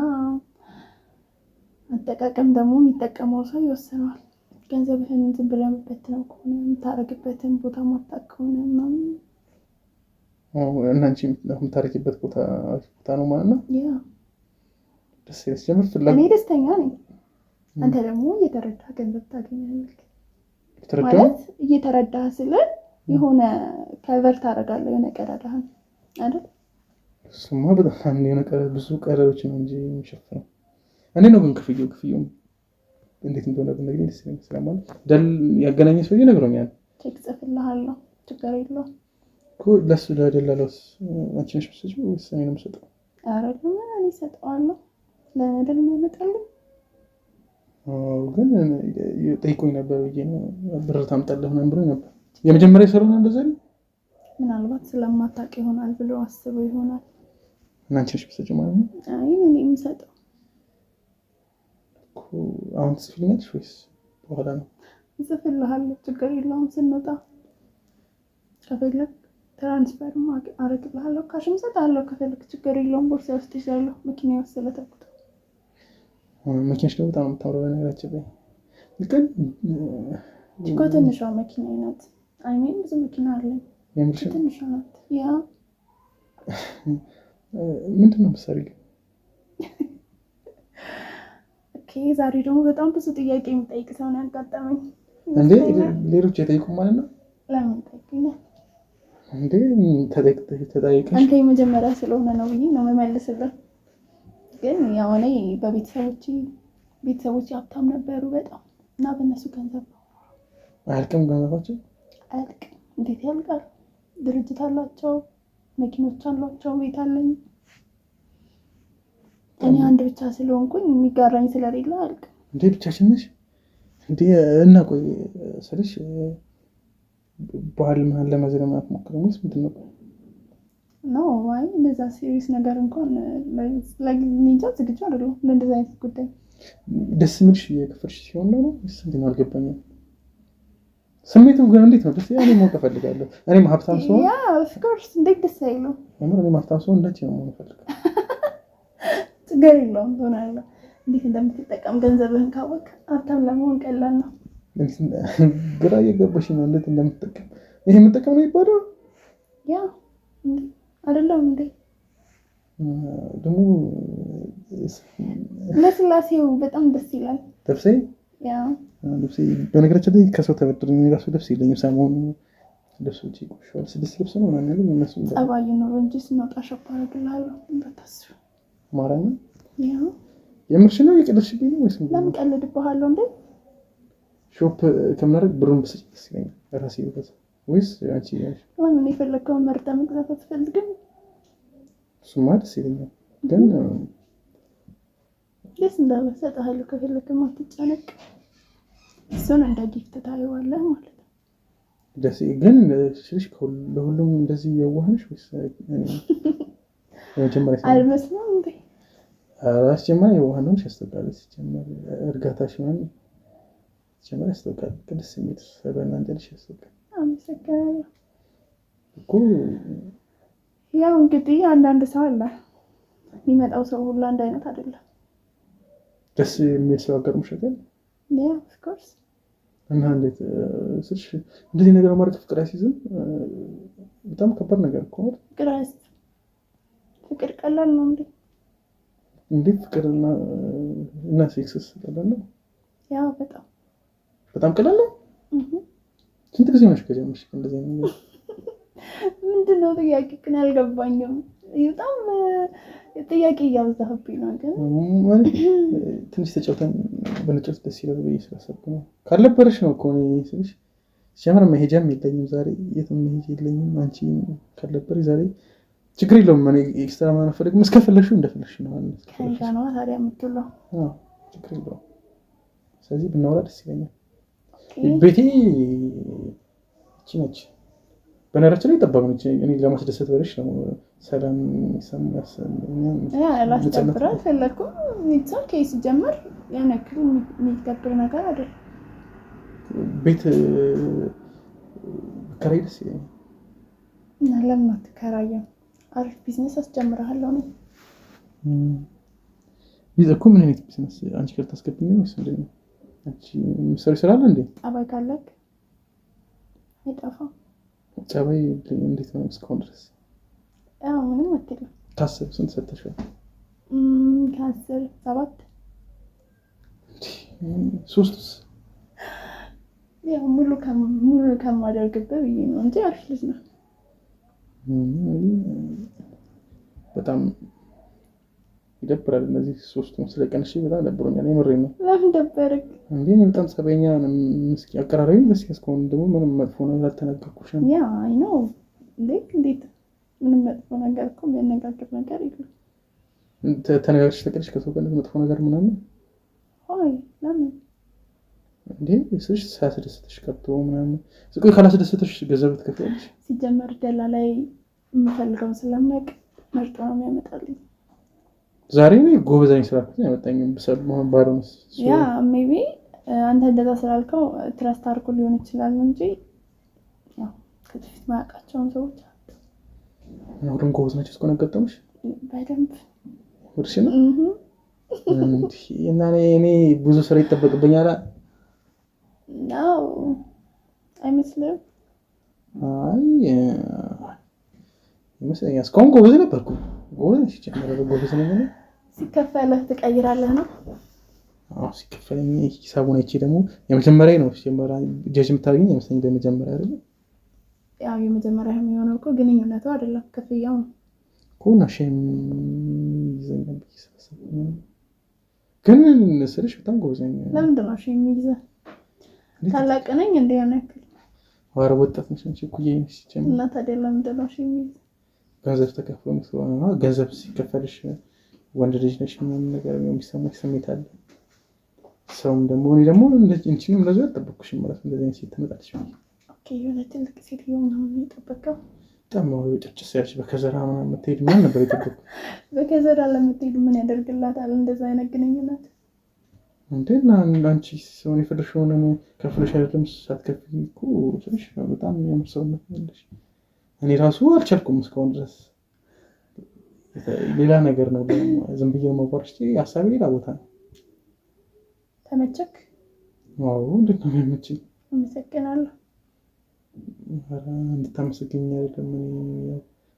አጠቃቀም ደግሞ የሚጠቀመው ሰው ይወስነዋል። ገንዘብህን ዝም ብለህ የምትበትነው ከሆነ የምታረግበትን ቦታ ማታውቅ ከሆነ ምናምን እና አንቺ የምታረጊበት ቦታ ነው ማለት ነው። ደስ ይለኛል። እኔ ደስተኛ ነኝ። አንተ ደግሞ እየተረዳህ ገንዘብ ታገኛለህ ማለት እየተረዳህ ስለ የሆነ ከቨር ታደርጋለህ የሆነ ቀዳዳህን አይደል? እሱማ በጣም የሆነ ብዙ ቀዳዳዎች ነው እንጂ የሚሸፍነው እኔ ነው። ግን ክፍያው እንዴት እንደሆነ ብነግርህ ደስ ይለኛል። ስለማለት ደል ያገናኘ ሰውዬ ነግሮኛል። ቼክ ጽፍልሃለሁ፣ ችግር የለውም እኮ ለሱ ለደላላውስ አንቺ ነሽ የምትሰጪው ወይስ እኔ ነው የምሰጠው? ኧረ ለምን እኔ እሰጠዋለሁ። ለነደል የሚያመጣልኝ ግን ጠይቆኝ ነበር ብዬ ነው ብር ታምጣለህ ምናምን ብሎኝ ነበር። የመጀመሪያ ስለሆነ እንደዛ ነው። ምናልባት ስለማታውቅ ይሆናል ብሎ አስበው ይሆናል። እና አንቺ ነሽ የምትሰጪው ማለት ነው? አይ እኔ የምሰጠው አሁን ትጽፍልኛለሽ ወይስ በኋላ ነው? እጽፍልሃለሁ፣ ችግር የለውም። ስንወጣ ከፈለግ ትራንስፈር አደርግልሃለሁ፣ ካሽም እሰጥሃለሁ ከፈለግ፣ ችግር የለውም። ቦርሳ ውስጥ ይዣለሁ፣ መኪና ውስጥ ስለተኩት። መኪናሽ ደግሞ በጣም የምታምረው በነገራችን ላይ ግን እኮ ትንሿ መኪና ናት። አይሜን ብዙ መኪና አለኝ፣ ትንሿ ናት። ያ ምንድን ነው የምትሰሪው? ዛሬ ደግሞ በጣም ብዙ ጥያቄ የምጠይቅ ሰው ነው ያጋጠመኝ። እንዴ ሌሎች የጠይቁም ማለት ነው? ለምን ጠይቁኝ እንዴ? ተጠይቀሽ አንተ የመጀመሪያ ስለሆነ ነው ብዬ ነው የምመልስልህ። ግን ያው እኔ በቤተሰቦቼ ቤተሰቦች ሀብታም ነበሩ በጣም እና በእነሱ ገንዘብ ነው። አያልቅም ገንዘባቸው አያልቅም። እንዴት ያልቃል? ድርጅት አላቸው፣ መኪኖች አሏቸው፣ ቤት አለኝ። እኔ አንድ ብቻ ስለሆንኩኝ የሚጋራኝ ስለሌለ አያልቅም። እንዴ ብቻሽን ነሽ እንዴ? እና ቆይ ስልሽ ባህል ምናምን ለመዝለማት ሞክረው ወይስ ምንድን ነው? ነው አይ እንደዛ ሲሪየስ ነገር እንኳን ለጊዜንጃ ዝግጁ አይደለሁም ለእንደዛ አይነት ጉዳይ። ደስ የሚልሽ የክፍልሽ ሲሆን ነው ወይስ እንዴት ነው? አልገባኝም። ስሜቱ ግን እንዴት ነው? ደስ ያለኝ ማወቅ እፈልጋለሁ። እኔም ሀብታም ሰው ያ ኦፍ ኮርስ እንዴት ደስ አይለው? እኔም ሀብታም ሰው እንደዚህ ነው መሆን እፈልጋለሁ። ችግር የለውም ትሆናለህ። እንዴት እንደምትጠቀም ገንዘብህን ካወቅ ሀብታም ለመሆን ቀላል ነው። ግራ እየገባሽ ነው እንዴት እንደምትጠቀም። ይሄ የምጠቀም ነው ይባላል ያ አይደለም እንዴ? ደግሞ ለስላሴው በጣም ደስ ይላል ልብሴ። ያ ልብሴ በነገራችን ላይ ከሰው ተበድሬ እራሱ ልብስ የለኝም። ሰሞኑን ልብሶች ይቆሻል። 6 ልብስ ነው ምናምን ያለው እነሱ ጸባይ ኖሮ እንጂ ስንወጣ ሾፕ አደርግልሃለሁ እንዳታስብ። ማርያም ያ የምርሽ ነው? የቀለድሽብኝ ነው ወይስ ለምን ቀልድብሃለሁ እንዴ? ሾፕ ከምናደርግ ብሩን ብስጭ ደስ ይለኛል። ራሴ ይበዛ ወይስ አንቺ ያሽ? ምን የፈለከውን መርጠህ መግዛት አትፈልግም? እሱማ ደስ ይለኛል ግን ደስ እንዳለ እሰጥሃለሁ ከፈለክም አትጨነቅ። እሱን እንደ ጊፍት ታየዋለህ ማለት ነው። ደስ ግን ስልሽ ለሁሉም እንደዚህ የዋህነሽ ወይስ የመጀመሪያ ሰው አልመስልም እንዴ? አስጀመረ የዋህነሽ ያስተጋለ ሲጀመር እርጋታሽ ማን ሲጀመር ያስተጋለ ቅድስ ስሜት ሰበና እንደልሽ ያስተጋለ። አመሰግናለሁ እኮ ያው እንግዲህ አንዳንድ ሰው አለ የሚመጣው ሰው ሁሉ አንድ አይነት አይደለም። ደስ የሚል ሰው አጋጥሞሽ አይደል? ያ ኦፍ ኮርስ። እና እንዴት ስልሽ እንደዚህ ነገር ማድረግ ፍቅር አይሲዝም? በጣም ከባድ ነገር እኮ ነው። ፍቅር ቀላል ነው እንዴ? እንዴት ፍቅርና ሴክስስ ቀላል ነው? ያው በጣም ቀላል ነው። ስንት ጊዜ ሆነሽ ከጀመርሽ እንደዚህ ነው? ምንድነው ጥያቄ ግን አልገባኝም። በጣም ጥያቄ እያበዛህብኝ ነው። ግን ማለት ትንሽ ተጫውተን በነጨት ደስ ይላል ብዬ ስላሰብኩ ነው። ካልነበረሽ ነው እኮ ነው ስልሽ። ሲጀመር መሄጃም የለኝም ዛሬ፣ የትም መሄጃ የለኝም። አንቺ ካልነበረሽ ዛሬ ችግር የለውም። እኔ ኤክስትራ ማን አፈልግም። እስከፈለግሽው እንደፈለግሽ ነው ማለት ነው። ከእኔ ጋር ነው ታዲያ የምትውለው? አዎ ችግር የለውም። ስለዚህ ብናወራ ደስ ይለኛል። ቤቴ እቺ ነች። በነገራችን ላይ ጠባብ ነች። እኔ ለማስደሰት በለሽ ነው። ሰላም ይሰማል። ላስጠብር አልፈለኩም። ኦኬ ሲጀመር ያን ያክል የሚከብር ነገር አይደለም። ቤት ከራይ ደስ ይለኛል። እና ለምን አትከራየም? አሪፍ ቢዝነስ አስጀምረሃለሁ ነው። ቢዝ እኮ ምን አይነት ቢዝነስ? አንቺ ካልታስገብኝ ነው ስለኝ አንቺ ምሳሌ ስራ አለ እንዴ? ጸባይ ካለክ አይጠፋም። ጸባይ እንዴት ነው እስካሁን ድረስ? ያው ምንም አትልም። ከአስር ስንት ሰጥተሽው? ከ10 7 3 ያው ሙሉ ከማደርግበት ብዬ ነው እንጂ አሪፍ ልጅ ነው። በጣም ይደብራል። እነዚህ 3 ስለቀንሽ በጣም ደብሮኛል። የምሬን ነው። ለምን ደበረክ እንዴ? በጣም ጸባይኛ ምስኪ አቀራራቢ ምስኪ እስካሁን ደግሞ ምንም መጥፎ ነገር አልተናገርኩሽም። ያ አይ ነው እንዴት ምንም መጥፎ ነገር እኮ የሚያነጋግር ነገር የለም። ተነጋግረሽ ተቀደሽ ከሰው ጋር መጥፎ ነገር ምናምን? አይ ለምን እንዴ? ስልሽ ሳያስደስትሽ ከብቶ ምናምን ቆይ ካላስደስትሽ ገንዘብ ትከፍያለሽ? ሲጀመር ደላ ላይ የምፈልገውን ስለማውቅ መርጦ ነው የሚያመጣልኝ። ዛሬ ነው ጎበዝ ነኝ ስላልኩት ያመጣኝ በሰብ መሆን ባለውስ ያ ሜቢ አንተ እንደዛ ስላልከው ትረስት አድርጎ ሊሆን ይችላል እንጂ ያው ከፊት ማያውቃቸውን ሰዎች ሁሉም ጎበዝ ናቸው። እስኮ ነገጠምሽ በደንብ ወርሽ ነው እና እኔ ብዙ ስራ ይጠበቅብኛል። ነው አይመስልም? አይ ይመስለኛል። እስካሁን ጎበዝ ነበርኩ። ጎበዝ ነሽ ጀመረ ጎበዝ ነኝ እኔ። ሲከፈልህ ትቀይራለህ ነው? አዎ ሲከፈለኝ ሂሳቡን አይቼ ደግሞ የመጀመሪያ ነው ሲጀመር ጀጅ የምታገኝ የመሰለኝ በመጀመሪያ አይደል? ያው የመጀመሪያ የሚሆነው እኮ ግንኙነቱ አይደለም ክፍያው ነው እኮ። እና ሼም ይዘኛል ግን ስልሽ በጣም ጎበዝ ነኝ። ለምንድን ነው የሚይዘው? ታላቅ ነኝ እንደ ያነክል ዋረ ወጣት ነሽ እንጂ እኩዬ ነሽ ጀምር እና ታዲያ ለምንድን ነው የሚይዘው? ገንዘብ ተከፍሎ ነው። ገንዘብ ሲከፈልሽ ወንድ ልጅ ነሽ ምናምን ነገር የሚሰማሽ ስሜት አለ። ሰውም ደግሞ እኔ ደግሞ እንቺንም ለዛ አልጠበቅኩሽም ማለት እንደዚህ አይነት ሴት ትመጣለች። ኦኬ የሆነ ትልቅ ሴትዮ ምናምን ነው የጠበቀው። በጣም ጭጭ ያለች በከዘራ ምናምን የምትሄድ ምን ነበር የጠበቅኩት? በከዘራ ለምትሄድ ምን ያደርግላታል እንደዛ አይነት ግንኙነት? እንዴና አንቺ ሰውን የፈለግሽውን ከፍለሽ አይደለም ሳትከፍይ እኮ ትንሽ በጣም የሚያምር ሰውነት ያለሽ። እኔ ራሱ አልቻልኩም እስካሁን ድረስ ሌላ ነገር ነው። ዝም ብዬ መዋርሽ ሀሳቤ ሌላ ቦታ ነው። ተመቸክ? ዋው እንዴት ነው የሚመችኝ? አመሰግናለሁ። እንድታመሰግኝ አይደለም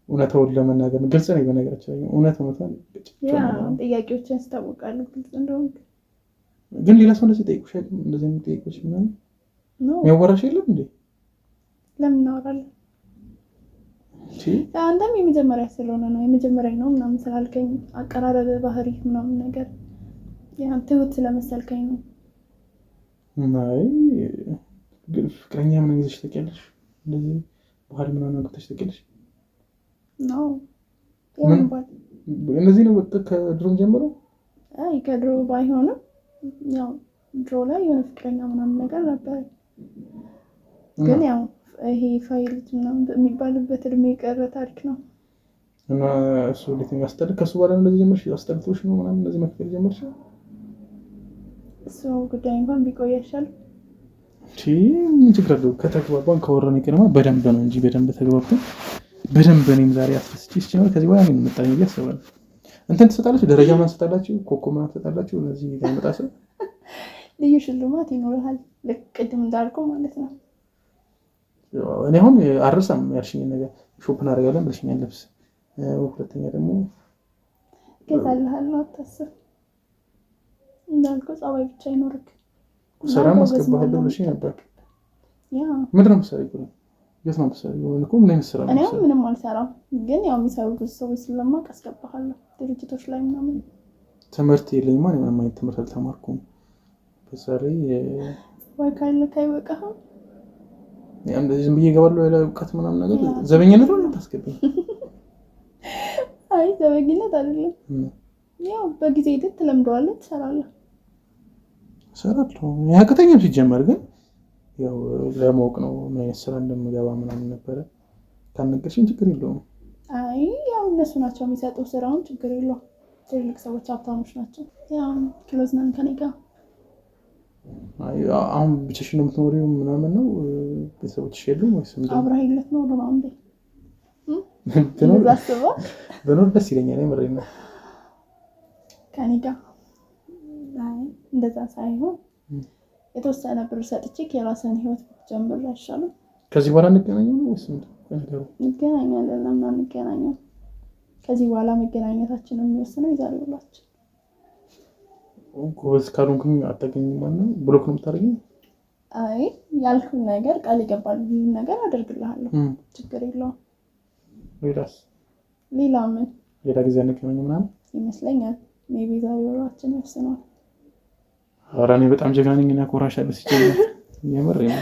እውነታውን ለመናገር ግልጽ ነኝ። በነገራችን ላይ እውነታውን ጥያቄዎችን ያስታውቃሉ ግልጽ እንደሆነ። ግን ሌላ ሰው እንደዚህ ጠይቁሽ አይደለም? እንደዚህ የሚጠይቁሽ ምናምን የሚያወራሽ የለም እንዴ? ለምን እናወራለን? አንተም የመጀመሪያ ስለሆነ ነው የመጀመሪያ ነው ምናምን ስላልከኝ አቀራረብ ባህሪ ምናምን ነገር ያን ትሁት ስለመሰልከኝ ነው። አይ ግን ፍቅረኛ ምን ይዘሽ ታውቂያለሽ? እንደዚህ ባህሪ ምናምን አግኝተሽ ታውቂያለሽ? ነው እነዚህ ነው ወጥ ከድሮም ጀምሮ? አይ ከድሮ ባይሆንም ያው ድሮ ላይ የሆነ ፍቅረኛ ምናምን ነገር ነበር። ግን ያው ይሄ ፋይልት ምናምን የሚባልበት እድሜ የቀረ ታሪክ ነው። እና እሱ እንዴት የሚያስጠልቅ ከሱ በኋላ እንደዚህ ጀመርሽ? አስጠልቶሽ ነው ምናምን እንደዚህ መክፈል ጀመርሽ? እሱ ጉዳይ እንኳን ቢቆይ አይሻልም? ምን ችግር አለው? ከተግባባን ከወረን ይቀርማ በደንብ ነው እንጂ በደንብ ተግባብተን በደንብ እኔም ዛሬ አስፈስቼ ሲጀምር ከዚህ በኋላ ምን መጣኝ ብዬ አስባለሁ። እንትን ትሰጣላችሁ፣ ደረጃ ምናምን ትሰጣላችሁ፣ ኮከብ ምናምን ትሰጣላችሁ። እነዚህ ያመጣ ሰው ልዩ ሽልማት ይኖርሃል። ልክ ቅድም እንዳልኩ ማለት ነው። እኔ አሁን አረሳም ያልሽኝ ነገር ሾፕ እናደርጋለን ብለሽኛል። ልብስ ሁለተኛ ደግሞ ገዛልሃለሁ፣ አታስብ። እንዳልኩ ጸባይ ብቻ ይኖርክ። ስራ ማስገባለሁ ብለሽኝ ነበር። ያ ምንድን ነው የምትሰሪው? የት ነው የምትሰሪው? ምን አይነት ስራ ነው? እኔ ምንም አልሰራም፣ ግን ያው የሚሰሩ ብዙ ሰዎች ስለማውቅ አስገባሃለሁ ድርጅቶች ላይ ምናምን። ትምህርት የለኝም ማለት ምንም አይነት ትምህርት አልተማርኩም። በዛሬ ወይ ካለክ አይበቃህም? እንደዚህ ዝም ብዬ እገባለሁ ያለ እውቀት ምናምን ነገር ዘበኝነት ነው የምታስገቢኝ? አይ ዘበኝነት አይደለም። ያው በጊዜ ሂደት ትለምደዋለህ፣ ትሰራለህ። እሰራለሁ ያቅተኛም ሲጀመር ግን ያው ለማወቅ ነው ምን አይነት ስራ እንደምገባ ምናምን ነበረ። ካነገርሽኝ ችግር የለውም። አይ ያው እነሱ ናቸው የሚሰጡ ስራውን፣ ችግር የለውም። ትልልቅ ሰዎች ሀብታሞች ናቸው። ያው ክሎዝ ነን ከኔ ጋር። አሁን ብቻሽን ነው የምትኖሪው ምናምን ነው? ቤተሰቦችሽ የሉም ወይስ ምንድን ነው? አብረኸኝ ልትኖር ነው እንዴ? ብኖር ደስ ይለኛል። የምሬን ነው። ከኔ ጋር እንደዛ ሳይሆን የተወሰነ ብር ሰጥቼ የራስህን ህይወት ብትጀምር አይሻልም? ከዚህ በኋላ እንገናኘው ነው ወይስ ምንድን ነው? እንገናኛለን። ለምን አንገናኘው? ከዚህ በኋላ መገናኘታችንን የሚወስነው የዛሬ ውሏችን። ጎበዝ ካልሆንኩኝ አታገኝም ማለት ነው? ብሎክ ነው የምታደርጊኝ? አይ ያልኩን ነገር ቃል ይገባልኝ ነገር አደርግልሃለሁ። ችግር የለውም። ሌላስ? ሌላ ምን? ሌላ ጊዜ እንገናኝ ምናምን ይመስለኛል። ሜቢ ዛሬ ውሏችን ይወስነዋል። ኧረ እኔ በጣም ጀግና ነኝ እና እኮራሻለሁ። ሲጀምር የምር ነው።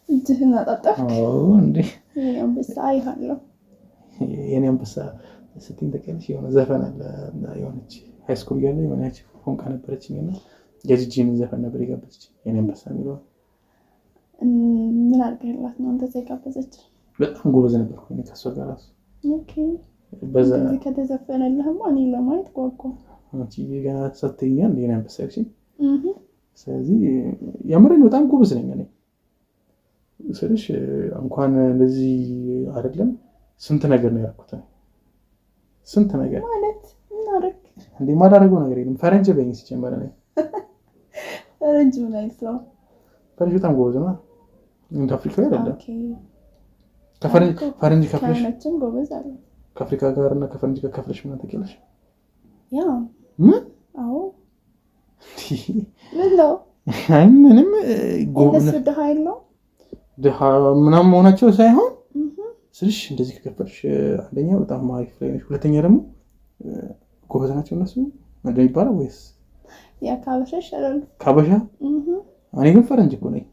እጅህን አጣጣፍ። አዎ እንዴ የኔ አንበሳ አይሃለሁ። የኔ አንበሳ ስትይኝ ተቀልሽ የሆነ ዘፈን አለ የሆነች ሃይስኩል እያለ የሆነች ፎንቃ ነበረችኝ እና የጂጂን ዘፈን ነበር የጋበዘችኝ የኔ አንበሳ የሚለው። ምን አድርገህላት ነው እንደዛ የጋበዘች? በጣም ጎበዝ ነበርኩ እኔ ከእሷ ጋር ራሱ። ኦኬ በዛ ከተዘፈነልህማ እኔ ለማየት ጓጓ። አንቺ ገና ሰተኛል የኔ አንበሳ ያልሽኝ። ስለዚህ የምሬን በጣም ጎበዝ ነኝ እኔ ስልሽ እንኳን እንደዚህ አይደለም ስንት ነገር ነው ያልኩት። ስንት ነገር ማለት እናረክ እንዴ ማዳረገው ነገር የለም። ፈረንጅ በይኝ ሲጀመር ነው። ፈረንጅ ምን አይተው? ፈረንጅ በጣም ጎበዝ ነው። እንደ አፍሪካ አይደለም። ኦኬ ፈረንጅ ከፍለሽ ነችም ጎበዝ አለ። ከአፍሪካ ጋር እና ከፈረንጅ ጋር ከፍለሽ ምን ታውቂያለሽ? ያ ምን? አዎ ምን ነው? አይ ምንም ጎበዝ ነው። ደሃ አይደለም ደሃ ምናምን መሆናቸው ሳይሆን ስልሽ እንደዚህ ከከፈልሽ አንደኛ በጣም አሪፍ ላይ ነሽ፣ ሁለተኛ ደግሞ ጎበዝ ናቸው እነሱ እንደሚባለው ወይስ ያ ካበሻ ይሻላል። ካበሻ እኔ ግን ፈረንጅ እኮ ነኝ።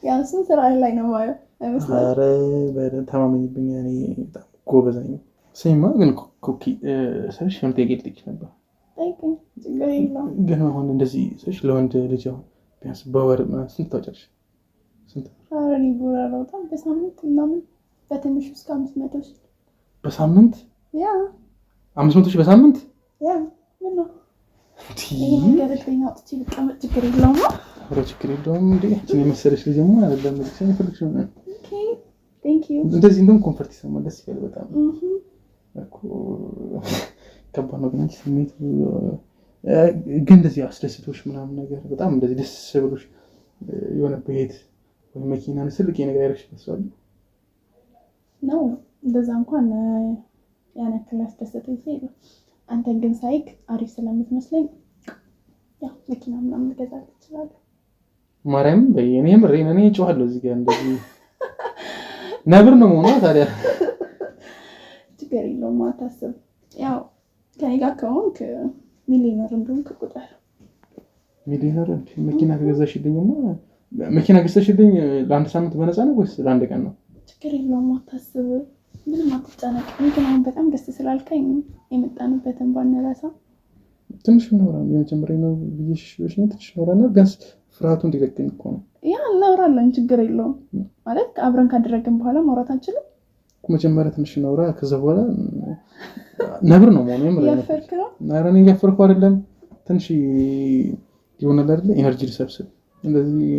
ያው እሱን ስራ ላይ ነው ማለት አይመስልም? ኧረ በደንብ ተማመኝብኝ። እኔ በጣም ጎበዝ ነኝ። ስማ ግን ኩኪ ስልሽ የሆነ ጥያቄ ልጠይቅሽ ነበር። ጠይቀኝ፣ ችግር የለውም። ግን አሁን እንደዚህ ስልሽ ለወንድ ልጅ አሁን ቢያንስ በወር ስንት ታወጫለሽ? ስንት? ኧረ እኔ ቡራ አላወጣም። በሳምንት ምናምን በትንሹ እስከ 500 ሺህ በሳምንት። ያ 500 ሺህ በሳምንት? ያ ምን ነው ይሄ ነገር ለኛ አውጥቼ ብቀመጥ ችግር የለውም። ኧረ ችግር የለውም። እንዴ አንቺን የመሰለሽ ልጅማ አይደለም ልጅ ፈልግሽ ነው። ኦኬ ቴንክ ዩ። እንደዚህ እንደውም ኮምፈርት ይሰማል፣ ደስ ይላል በጣም እኮ። ከባድ ነው ግን አንቺ ስሜቱ ግን እንደዚህ አስደስቶሽ ምናምን ነገር በጣም እንደዚህ ደስ ብሎሽ የሆነ ቤት ወይ መኪና ስልክ ነገር ያደርግሽ ሰው ነው። እንደዛ እንኳን ያን ያክል ያስደሰተኝ የለም። አንተን ግን ሳይክ አሪፍ ስለምትመስለኝ ያው መኪና ምናምን ልገዛልህ እችላለሁ። ማርያም በየኔ ምሬን እኔ እጮሃለሁ እዚህ ጋር እንደዚህ ነብር ነው መሆኗ ታዲያ ችግር የለውም አታስብ። ያው ከኔ ጋር ከሆንክ ሚሊዮነር እንደሆንክ ቁጠር። ሚሊዮነር መኪና ከገዛሽልኝማ መኪና ገዝተሽልኝ ለአንድ ሳምንት በነፃ ነው ወይስ ለአንድ ቀን ነው? ችግር የለውም አታስብ፣ ምንም አትጨነቅ። ግን አሁን በጣም ደስ ስላልከኝ የመጣንበትን ባንረሳ ትንሽ እናውራ። የመጀመሪያ ነው ብዬሽ ትንሽ እናውራና ቢያንስ ፍርሃቱን እንዲለቀኝ እኮ ነው። ያ እናውራለን፣ ችግር የለውም ማለት አብረን ካደረግን በኋላ ማውራት አንችልም? መጀመሪያ ትንሽ እናውራ፣ ከዛ በኋላ ነብር ነው መሆኑ። ያፈርክ ነው? ኧረ እኔ እያፈርኩ አይደለም። ትንሽ ይሆናል አይደለ? ኤነርጂ ልሰብስብ እንደዚህ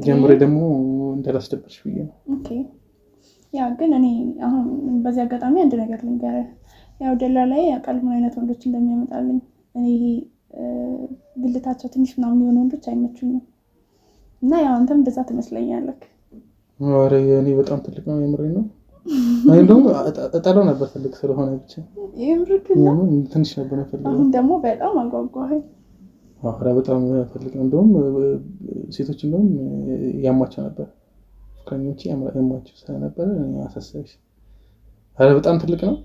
ጀምሬ ደግሞ እንዳላስደበርሽ ብዬ ነው። ኦኬ ያ ግን እኔ አሁን በዚህ አጋጣሚ አንድ ነገር ልንገርህ። ያው ደላላዬ ያውቃል ምን አይነት ወንዶች እንደሚያመጣልኝ። እኔ ብልታቸው ትንሽ ምናምን የሆኑ ወንዶች አይመቹኝም እና ያው አንተም እንደዛ ትመስለኛለህ። ኧረ እኔ በጣም ትልቅ ነው የምሬን ነው። እኔ ደግሞ እጠላው ነበር ትልቅ ስለሆነ ብቻ ትንሽ ነበር የምፈልገው። አሁን ደግሞ በጣም አጓጓኸኝ። ኧረ በጣም ፈልግ ነው። እንደውም ሴቶች እንደውም ያሟቸው ነበር ፍቅረኞቼ ያሟቸው ስለነበረ አሳሰብሽ። ኧረ በጣም ትልቅ ነው።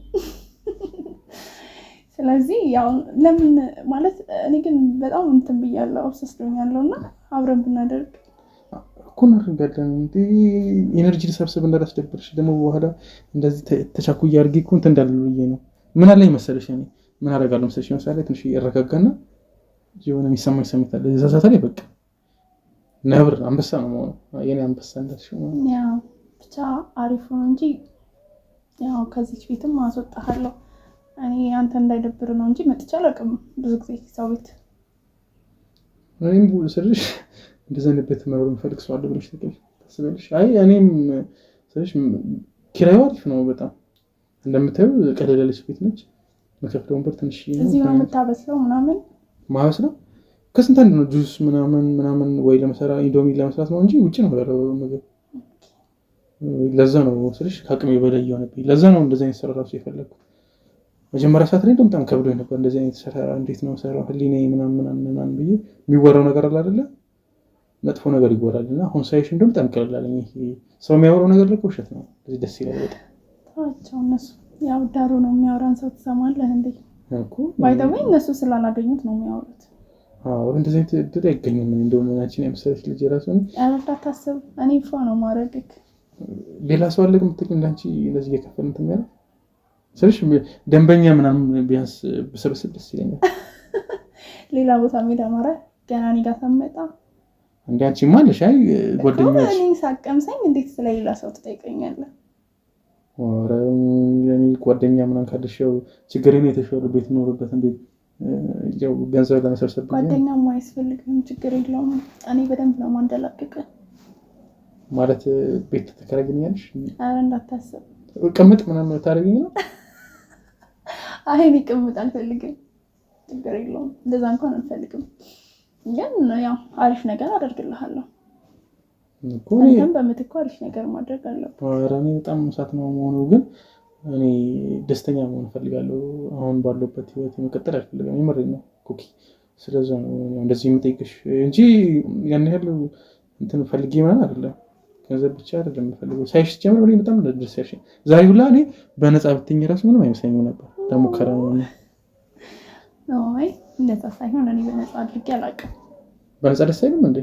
ስለዚህ ያው ለምን ማለት እኔ ግን በጣም እንትን ብያለሁ፣ አብሰስዶኛለሁ እና አብረን ብናደርግ እኮ እናደርጋለን። ኤነርጂ ልሰብስብ እንዳላስደብርሽ ደግሞ በኋላ እንደዚህ ተቻኩዬ አድርጌ እኮ እንትን እንዳልል ብዬ ነው። ምን አለኝ መሰለሽ እኔ ምን አደርጋለሁ መሰለሽ ለምሳሌ ትንሽ እረጋጋና የሆነ የሚሰማኝ ስሜት አለ። እዛ ሰዓት ላይ በቃ ነብር አንበሳ ነው የምሆነው። የኔ አንበሳ እንዳልሽው ያው ብቻ አሪፍ ነው እንጂ ያው ከዚህ ቤትም አስወጣሃለሁ። እኔ አንተ እንዳይደብር ነው እንጂ መጥቼ አላውቅም ብዙ ጊዜ ሰው ቤት። እኔም ስልሽ እንደዛ ነበር መኖር የምፈልግ ሰው አለ ብለሽ ታስቢያለሽ? አይ እኔም ስልሽ ኪራዩ አሪፍ ነው በጣም እንደምታዩ ቀለል ያለች ቤት ነች። መከፍለው ወንበር ትንሽ እዚህ ነው የምታበስለው ምናምን ማበስ ነው። ከስንት አንድ ነው ጁስ ምናምን ወይ ለምሳሌ ኢንዶሚ ለመስራት ነው እንጂ ውጪ ነው ያለው ምግብ። ለዛ ነው ስልሽ ከአቅሜ በላይ የሆነብኝ። ለዛ ነው እንደዚህ አይነት ስራ ራሱ የፈለኩት። መጀመሪያ ሰዓት ላይ በጣም ከብዶኝ ነበር። እንደዚህ አይነት ስራ እንዴት ነው ሰራው ህሊናዬ ምናምን ብዬ የሚወራው ነገር አለ አይደለ? መጥፎ ነገር ይወራል እና አሁን ሳይሽ እንደውም በጣም ቀለል አለኝ። ሰው የሚያወራው ነገር ለቆ ውሸት ነው። ስለዚህ ደስ ይላል በጣም። ታቸው እነሱ ያው ዳሩ ነው የሚያወራን ሰው ትሰማለህ እንዴ? እኮ ባይደው እነሱ ስላላገኙት ነው የሚያወሩት። አዎ እንደዚህ አይነት እድል አይገኝም። እንደውም አንቺን የመሰለች ልጅ ራሱ ነው አላታስብ። እኔ ፎ ነው ማረግክ። ሌላ ሰው አለ ግን እንዳንቺ እንደዚህ እየከፈልን እንትን ያለ ስለሽ ደንበኛ ምናምን ቢያንስ በሰበሰብ ደስ ይለኛል። ሌላ ቦታ ሜዳ ማረ ገና እኔ ጋር ተመጣ እንዴ አንቺ ማለሽ አይ ጓደኛሽ እኔ ሳቀምሰኝ እንዴት ስለሌላ ሰው ትጠይቀኛለህ? ኧረ እኔ ጓደኛ ምናምን ካለሽ ያው ችግሬን የተሻለ ቤት ኖርበት እንዴ ያው ገንዘብ ለመሰብሰብ ጓደኛም አያስፈልግም፣ ችግር የለውም። እኔ በደንብ ነው ማንደላቅቅ ማለት ቤት ተከራይኛለሽ? ኧረ እንዳታስብ። ቅምጥ ምናምን ታደርጊኝ ነው? አይ እኔ ቅምጥ አልፈልግም፣ ችግር የለውም። እንደዛ እንኳን አልፈልግም፣ ግን ያው አሪፍ ነገር አደርግልሃለሁ። አንተም በምትኩ አሪፍ ነገር ማድረግ አለብህ። ኧረ እኔ በጣም እሳት ነው የምሆነው፣ ግን እኔ ደስተኛ መሆን እፈልጋለሁ። አሁን ባለበት ህይወት መቀጠል አልፈልግም። የምሬን ነው ኩኪ። ስለዚህ ነው እንደዚህ የምጠይቅሽ እንጂ ያን ያህል እንትን ፈልጌ ምናምን አይደለም። ገንዘብ ብቻ አይደለም የምፈልገው። ሳይሽ ጀምር ወሬ በጣም ደስ ያለሽ ዛሬ ሁላ እኔ በነፃ ብትኝ ራሱ ምንም አይመስለኝም ነበር። ለሙከራ ነው አይ እንደዛ ሳይሆን እኔ በነፃ አድርጌ አላውቅም። በነፃ ደስ አይልም እንዴ?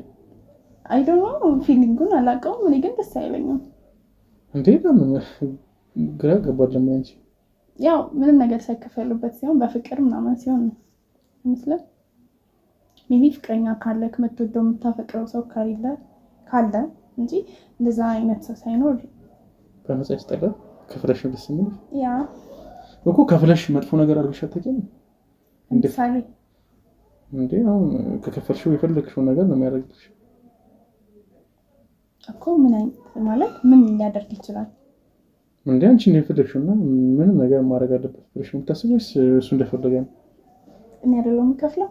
አይ ዶንት ኖ ፊሊንጉን አላውቀውም። እኔ ግን ደስ አይለኝም እንዴ። ለምን ግራ ገባኝ ደግሞ እንጂ ያው ምንም ነገር ሳይከፈሉበት ሲሆን በፍቅር ምናምን ሲሆን ነው አይመስልም? ሜቢ ፍቅረኛ ካለክ የምትወደው የምታፈቅረው ሰው ካለ እንጂ እንደዛ አይነት ሰው ሳይኖር በነፃ ያስጠላል። ከፍለሽ ነው ደስ የሚል ያ እኮ ከፍለሽ መጥፎ ነገር አድርገሽ አታውቂም እንዴ? አሁን ከከፈልሽው የፈለግሽውን ነገር ነው የሚያደርግልሽ እኮ። ምን አይነት ማለት ምን ሊያደርግ ይችላል እንዴ? አንቺ ነው የፈለግሽውና ምንም ነገር ማድረግ አለበት ብለሽ ነው የምታስበው? እሱ እንደፈለገ ነው። እኔ አይደለም የምከፍለው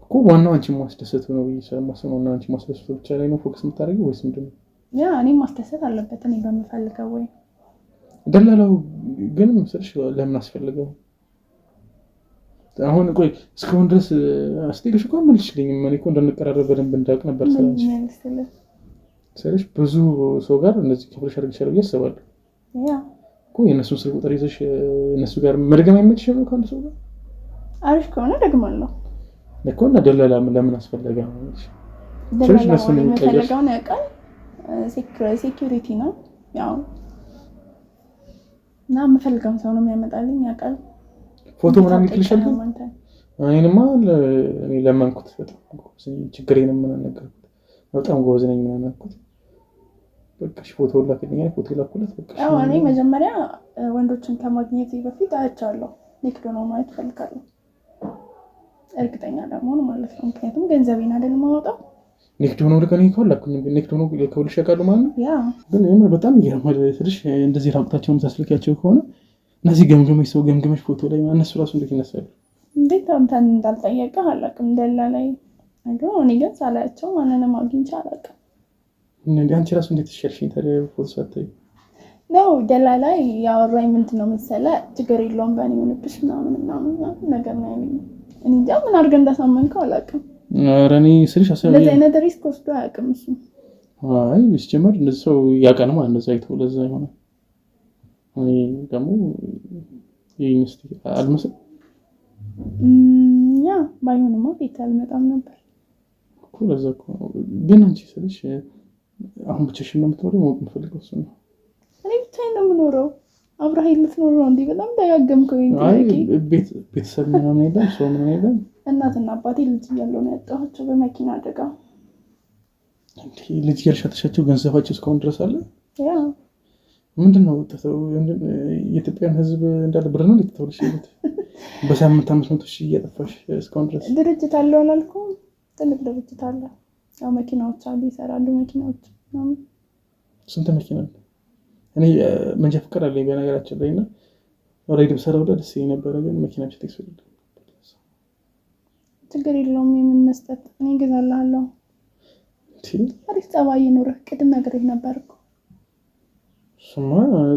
እኮ። ዋናው አንቺ ማስደሰት ነው ስለማስበው እና አንቺ ማስደሰት ብቻ ላይ ነው ፎከስ የምታደርጊው ወይስ ምንድን ነው? ያ እኔ ማስደሰት አለበት እኔ በምፈልገው ወይ። ደላላው ግን ምስልሽ ለምን አስፈልገው? አሁን ቆይ እስካሁን ድረስ አስጠይቅሽ እኮ መልሽልኝም። እኔ እኮ እንደንቀራረብ በደንብ እንዳውቅ ነበር ስለሽ ብዙ ሰው ጋር እንደዚህ ከፍለሽ አድርግሻለሁ ብዬ አስባለሁ። ያ እኮ የእነሱን ስልክ ቁጥር ይዘሽ እነሱ ጋር መድገም አይመችሽም ነው? ከአንድ ሰው ጋር አሪፍ ከሆነ ደግማለሁ እኮ። እና ደላላ ለምን አስፈለገ? ደላላው የሚፈልገውን ያውቃል። ሴኩሪቲ ነው ያው እና የምፈልገውን ሰው ነው የሚያመጣልኝ ያውቃል። ፎቶ ምናምን ይልክልሻል። እኔንማ እኔ ለማንኩት በጣም ችግሬንም ምን ነገርኩት። በጣም ጎበዝ ነኝ ምናምን አልኩት። በቃ ፎቶ ላከልኝ። ፎቶ ላኩለት። በቃ ያው እኔ መጀመሪያ ወንዶችን ከማግኘት በፊት አያቻለሁ። ኔክዶ ነው ማለት ፈልጋለሁ። እርግጠኛ ደግሞ ማለት ነው። ምክንያቱም ገንዘቤን አይደል ማውጣው። ኔክዶ ነው ለከኔ ካላኩኝ ኔክዶ ነው ለከውልሽ ያውቃሉ ማለት ነው። ያ ግን የምር በጣም ይገርማል። ትንሽ እንደዚህ ራቁታቸውን ታስልኪያቸው ከሆነ እነዚህ ገምገመሽ ሰው ገምገመሽ ፎቶ ላይ እነሱ ራሱ እንዴት ይነሳሉ? እንዴት አንተን እንዳልጠየቀህ አላውቅም። ደላላይ አይደል? እኔ ግን ሳላያቸው ማንንም አግኝቼ አላውቅም። አንቺ ራሱ እንዴት ትሸርሽኝ ታዲያ ፎቶ ሳታይ ነው? ደላላይ ያወራኝ ምንድን ነው መሰለህ? ችግር የለውም በእኔ ሆነብሽ ምናምን ነገር ነው ያለኝ። እኔ እንጃ ምን አድርገህ እንዳሳመንከው አላውቅም። ኧረ እኔ ስልሽ አሰብ ለዚህ አይነት ሪስክ ወስዶ አያውቅም እሱ። አይ ሲጀመር እንደዚህ ሰው ያውቃል ማለት እንደዛ አይቶ ለዛ ይሆናል። እኔ ደግሞ ይሄንስቲ አልመስል ያ ባይሆንማ ቤት አልመጣም ነበር እኮ። ለዛ እኮ ግን አንቺ ስልሽ አሁን ብቻሽን ነው የምትኖሪው? ማወቅ የምፈልገው እሱ ነው። እኔ ብቻዬን ነው የምኖረው። አብረኸኝ ልትኖር ነው እንዴ? በጣም ደጋገምከው። አይ ቤተሰብ ምናምን የለም ሰው ምናምን የለም። እናትና አባቴ ልጅ እያለሁ ነው ያጣኋቸው በመኪና አደጋ። እንዴ ልጅ ያልሻተሻቸው ገንዘባቸው እስካሁን ድረስ አለ? ያ ምንድነው የኢትዮጵያን ሕዝብ እንዳለ ብር ነው ልትተውልሽ ይሉት በሳምንት 500,000 እያጠፋሽ እስካሁን ድረስ። ድርጅት አለው አላልኩም? ትልቅ ድርጅት አለ። ያው መኪናዎች አሉ፣ ይሰራሉ መኪናዎች ምናምን። ስንት መኪና አለ? እኔ መንጃ ፈቃድ አለኝ በነገራችን ላይ እና ራይድ ብሰራ ወደ ደስ ነበረ፣ ግን መኪና ብቻ ተይስፈልግ። ችግር የለውም የምን መስጠት እኔ እገዛልሃለሁ። አሪፍ ጸባይ ይኑርህ። ቅድም ነግሬህ ነበር እኮ። እሱማ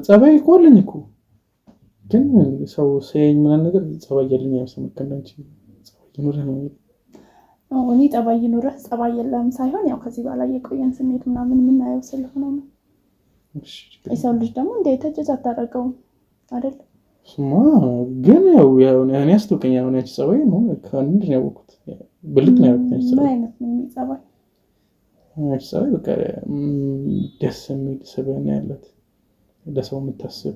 ጸባይ እኮ አለኝ እኮ፣ ግን ሰው ሲያየኝ ምናምን ነገር ጸባይ ያለኝ አይመስልም። ከእናንቺ ጸባይ ይኑርህ ነው የሚለው። እኔ ጸባይ ይኑርህ ጸባይ የለም ሳይሆን ያው ከዚህ በኋላ የቆየን ስሜት ምናምን የምናየው ስለሆነ ነው። የሰው ልጅ ደግሞ እንደተጀጅ አታደርገውም አይደል? እሱማ ግን ያው እኔ አስታውቀኝ አሁን ያቺ ጸባይ ነው ከአንድ ነው ያወቅሁት። ብልጥ ነው ያወቅሁት። ምን አይነት ነው ጸባይ? ያቺ ጸባይ በቃ ደስ የሚል ስብዕና ያላት፣ ለሰው የምታስብ፣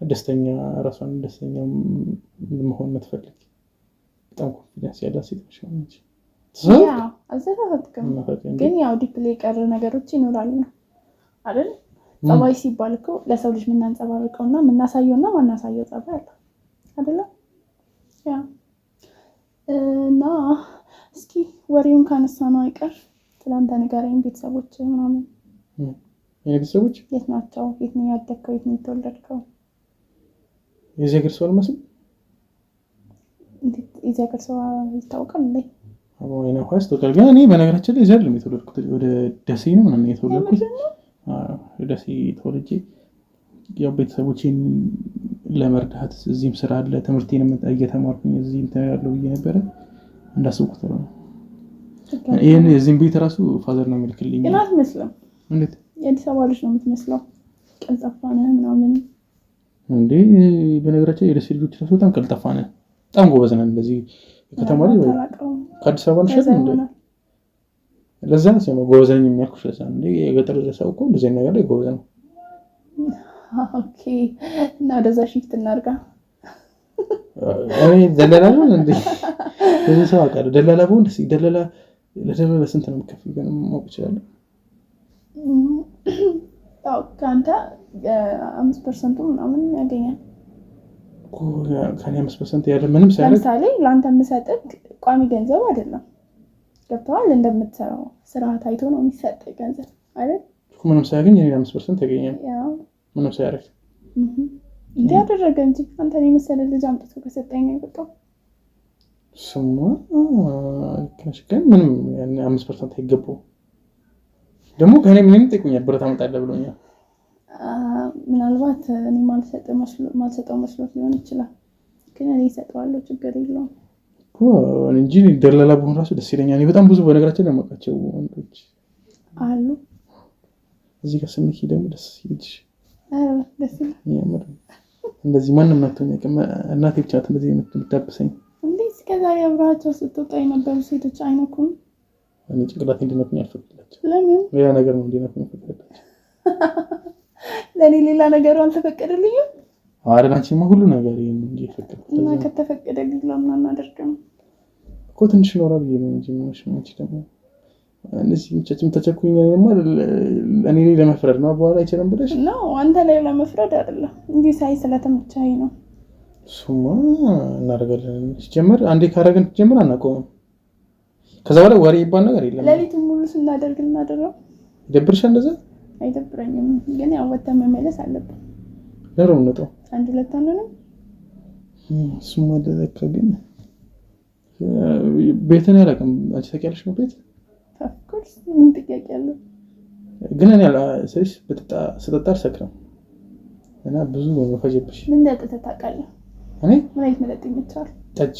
ደስተኛ ራሷን ደስተኛ መሆን የምትፈልግ በጣም ኮንፊደንስ ያላት ሴት ነች ማለት ነው። ያ አዘጋጅተም ግን ያው ዲፕሊ ቀር ነገሮች ይኖራሉ አይደል? ጸባይ ሲባል እኮ ለሰው ልጅ የምናንጸባርቀውና የምናሳየውና ማናሳየው ጸባይ አለ አይደል? ያ እና እስኪ ወሬውን ካነሳ ነው አይቀር ትላንት ንገረኝ። ቤተሰቦች ምናምን ቤተሰቦች የት ናቸው? የት ነው ያደግከው? የት ነው የተወለድከው? የዚህ ሀገር ሰው አልመስል። እንዴት የዚህ ሀገር ሰው ይታወቃል እንዴ? ወይ ነው ያስታውቃል። ግን እኔ በነገራችን ላይ እዚህ አይደለም የተወለድኩት፣ ወደ ደሴ ነው ምናምን የተወለድኩት። ደሴ ተወልጄ ያው ቤተሰቦቼን ለመርዳት እዚህም ስራ አለ ትምህርቴንም እየተማርኩኝ እዚህ እንትን ያለው ብዬ ነበረ እንዳስብኩት ነው። ይሄን የዚህም ቤት ራሱ ፋዘር ነው የሚልክልኝ። ግን አትመስልም። እንዴት? የአዲስ አበባ ልጅ ነው የምትመስለው። ቀልጣፋ ነህ ምናምን። እንዴ በነገራችን የደሴ ልጆች ራሱ በጣም ቀልጣፋ ነን፣ በጣም ጎበዝ ነን። እንደዚህ ከተማ ላይ ከአዲስ አበባ ነሽ እንዴ? ለዛ ነው ሲያማ ጎበዝ ነኝ የሚያልኩሽ። ለዛ እንዴ የገጠር ሰው እኮ እንደዚህ ነገር ላይ ጎበዝ ነው። ኦኬ እና ወደዛ ሽፍት እናድርጋ። እኔ ደላላ ነው እንዴ? ብዙ ሰው አውቃለሁ ደላላ ብሆን ደስ ይደላላ። ለደላላ ስንት ነው የምከፍለው? ግን ማወቅ እችላለሁ። ያው ከአንተ 5% ምናምን ያገኛል እኮ ከኔ 5% ያለ ምንም ሳይሆን ለምሳሌ ለአንተ የምሰጥህ ቋሚ ገንዘብ አይደለም። ገብተዋል? እንደምትሰራው ስራ ታይቶ ነው የሚሰጥህ ገንዘብ አይደል? እኮ ምንም ሳያገኝ እኔ 5% ያገኛል። ያው ምንም ሳያደርግ እንዴ ያደረገ እንጂ አንተን የመሰለ ልጅ አምጥቶ ከሰጠኝ ነው የበቃው። ስማ ግን ምንም ያን 5% አይገባው። ደግሞ ከኔ ምንም ጠይቁኛል ብር ታመጣለህ ብሎኛል። ምናልባት እኔ ማልሰጠው መስሎት ሊሆን ይችላል። ግን እኔ እሰጠዋለሁ፣ ችግር የለውም እኮ እንጂ ደላላ ብሆን ራሱ ደስ ይለኛል። እኔ በጣም ብዙ በነገራችን ላይ የማውቃቸው ወንዶች አሉ። እዚህ ጋር ስንኪ ደግሞ ደስ ይልሽ። ደስ ይላል። እንደዚህ ማንም ናተኛ እናቴ ብቻ ናት እንደዚህ የምትዳብሰኝ። እንዴ እስከዛሬ አብራቸው ስትወጣ የነበሩ ሴቶች አይነኩም? እኔ ጭንቅላቴ እንዲነኩኝ አልፈቅድላቸው። ለምን? ሌላ ነገር ነው እንዲነኩኝ ፈቅድላቸው። ለኔ ሌላ ነገሩ አልተፈቀደልኝም። አረናችማ ሁሉ ነገር ይሄን እንጂ ፈቅድ እና ከተፈቀደልኝ ለምን አናደርግም እኮ ትንሽ ኖራ ብዬ ነው እንጂ ምንሽ ደግሞ እንደዚህ ምንጭም ተቸኩኝ ማለት እኔ ላይ ለመፍረድ ነው። በኋላ አይችልም ብለሽ ነው? አንተ ላይ ለመፍረድ አይደለም እንዴ ሳይ ስለተመቻኝ ነው። ሱማ እናደርጋለን ሲጀምር አንዴ ካረገን ሲጀምር አናቆምም። ከዛ በኋላ ወሬ ይባል ነገር የለም። ለሊቱን ሙሉ ስናደርግ እናደረው ይደብርሻል? እንደዛ አይደብረኝም፣ ግን ያው ወተን መመለስ አለብን። ለምን ነው? አንድ ሁለት አንሆንም። ሱማ ደረከ ግን ቤትን ያላቀም አንቺ ታውቂያለሽ ነው ቤት ኦፍኮርስ ምን ጥያቄ አለው? ግን እኔ አላሰሪስ ስጠጣ አልሰክርም እና ብዙ መፈጀብሽ። ምን ጠጥተህ ታውቃለህ? እኔ ምን አይነት መጠጥ ይመችሃል? ጠጅ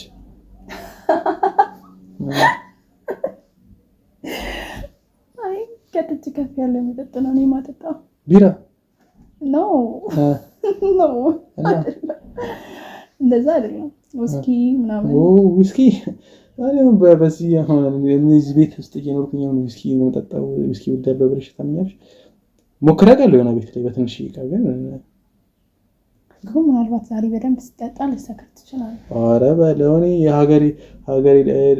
አይ ከጠጅ ከፍ ያለ መጠጥ ነው እኔ የማጠጣው። ቢራ ኖ እንደዛ አይደለም። ውስኪ ምናምን ውስኪ በዚህ አሁን እዚህ ቤት ውስጥ እየኖርኩኝ ነው ውስኪ የምጠጣው። ውስኪ ወዳለው ብለሽ ታምኛለሽ? ሞክራለሁ የሆነ ቤት ላይ በትንሽ ይቃ ግን ምናልባት ዛሬ በደንብ ሲጠጣ ልሰክር ትችላለህ። ኧረ በለው እኔ ሀገሬ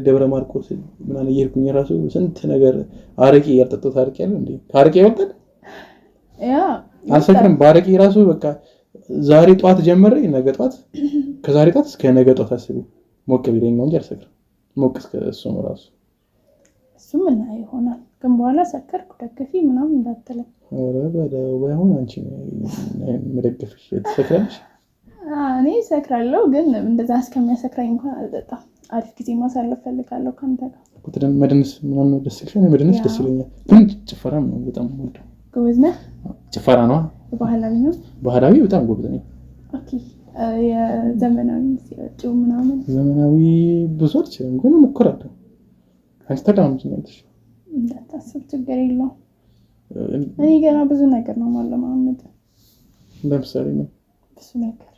ደብረ ማርቆስ ምናምን እየሄድኩኝ ራሱ ስንት ነገር አረቄ ያልጠጣሁት አረቄ አለ እንዴ? አረቄ ይወጣል ያ አልሰክርም። በአረቄ ራሱ በቃ ዛሬ ጧት ጀምሬ ነገ ጧት ከዛሬ ጧት እስከ ነገ ጧት አስቢ ሞቅ ቢለኝ ነው እንጂ አልሰክርም። ሞቅ እስከ እሱ ነው ራሱ እሱም እና ይሆናል። ግን በኋላ ሰከርኩ ደገፊ ምናምን እንዳትለኝ። ኧረ በለው ባይሆን አንቺ መደገፍሽ ትሰክራለሽ? እኔ እሰክራለሁ፣ ግን እንደዛ እስከሚያሰክራኝ እንኳን አልጠጣም። አሪፍ ጊዜ ማሳለፍ ፈልጋለሁ ከአንተ ጋር። መደነስ ምናምን ደስ ይልሻል? እኔ መደነስ ደስ ይለኛል፣ ግን ጭፈራም ነው በጣም የምወደው። ጎበዝ ነህ? ጭፈራ ነው ባህላዊ ነው? ባህላዊ በጣም ጎበዝ ነኝ። ኦኬ የዘመናዊ ሲወጡ ምናምን ዘመናዊ ብዙ አልችልም፣ ግን እሞክራለሁ። አንቺ ተዳምጪኛለሽ እንዳታስብ፣ ችግር የለውም። እኔ ገና ብዙ ነገር ነው ማለማመድ። ለምሳሌ ነው ብዙ ነገር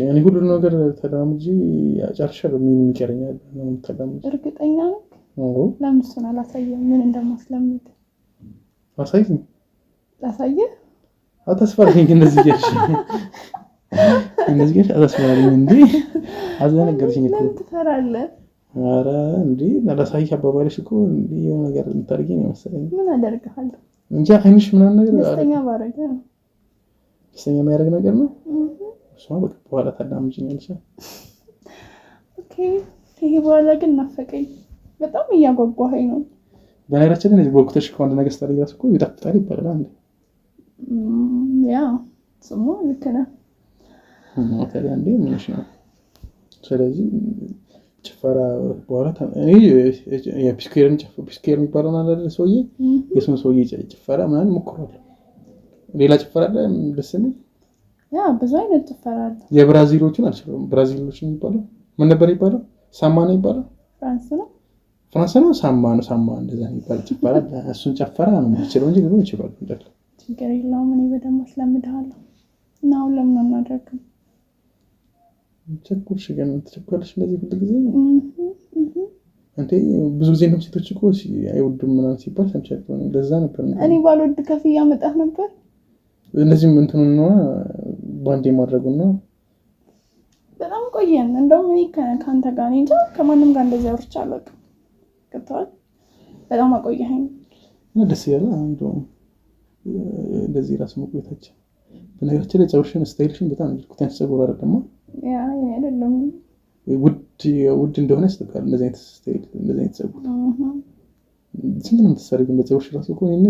እኔ ሁሉ ነገር ተዳምጂ ጨርሻለሁ። ምን ይቀረኛል? ምንም ተዳምጂ። እርግጠኛ ነህ? አዎ። ለምን እሱን አላሳየህም? ምን እንደማስለምድ አሳይኝ። ላሳየህ? አታስፈራሪኝ እንደዚህ ጀርሽ እንደዚህ ጀርሽ አታስፈራሪኝ እንዴ! አዘነገርሽኝ እኮ። ለምን ትፈራለህ? ኧረ እንዴ ላሳይሽ አባባልሽ እኮ እንዴ የሆነ ነገር የምታደርጊኝ ነው መሰለኝ። ምን አደርግሃለሁ? እንጃ አይንሽ ምናምን ነገር ደስተኛ ባረገ ነው። ደስተኛ የሚያደርግ ነገር ነው። እሱማ በቃ በኋላ ታዳምጪኛለሽ። ኦኬ። ይሄ በኋላ ግን ናፈቀኝ፣ በጣም እያጓጓኸኝ ነው። በነገራችን ላይ በወቅቶሽ ከአንድ ነገር ስታደርጊ እራሱ እኮ ይጣፍጣል ይባላል አንዴ። ያ ስሙ ልክ ነህ። ታዲያ እንዴ ምንሽ ነው? ስለዚህ ጭፈራ በኋላ እኔ የፒስኬር የሚባለውን አለ ሰውዬ የእሱን ሰውዬ ጭፈራ ምናምን ሞክሯል። ሌላ ጭፈራ አለ ደስ የሚል ያ ብዙ አይነት ጭፈራ አለ። የብራዚሎችን አልችልም። ብራዚሎች የሚባለው ምን ነበር የሚባለው? ሳማ ነው የሚባለው? ፍራንስ ነው። ሳማ እንደዛ የሚባል ጭፈራ እሱን ጨፈራ ነው የምችለው እንጂ ግን ይችላል። ችግር የለውም። እኔ በደንብ አስለምድሃለሁ። ነው ለምን አናደርግም? ቸኩልሽ ግን ትቸኩልሽ እንደዚህ ሁሉ ጊዜ አንተ ብዙ ጊዜ ነው ሴቶች እኮ አይወዱም ምናምን ሲባል ሰምቻለሁ። ለዛ ነበር እኔ ባልወድ ከፍያ መጣህ ነበር። እነዚህም እንትኑ ነው ባንዴ ማድረጉና በጣም ቆየን። እንደውም እኔ ከአንተ ጋር እንጃ ከማንም ጋር እንደዚህ አውርቼ አላውቅም። ገብቶሃል? በጣም አቆየኸኝ እና ደስ ያለ እንደውም እንደዚህ ራስ መቆየታችን። በነገራችን ላይ ፀጉርሽን ስታይልሽን በጣም ልኩታን ፀጉር አይደለም ያ አይደለም ውድ እንደሆነ ያስጠቃል። እንደዚህ አይነት ስታይል እንደዚህ አይነት ፀጉር ስንት ነው የምትሰሪው? እንደ ፀጉርሽ ራሱ እኮ እኔ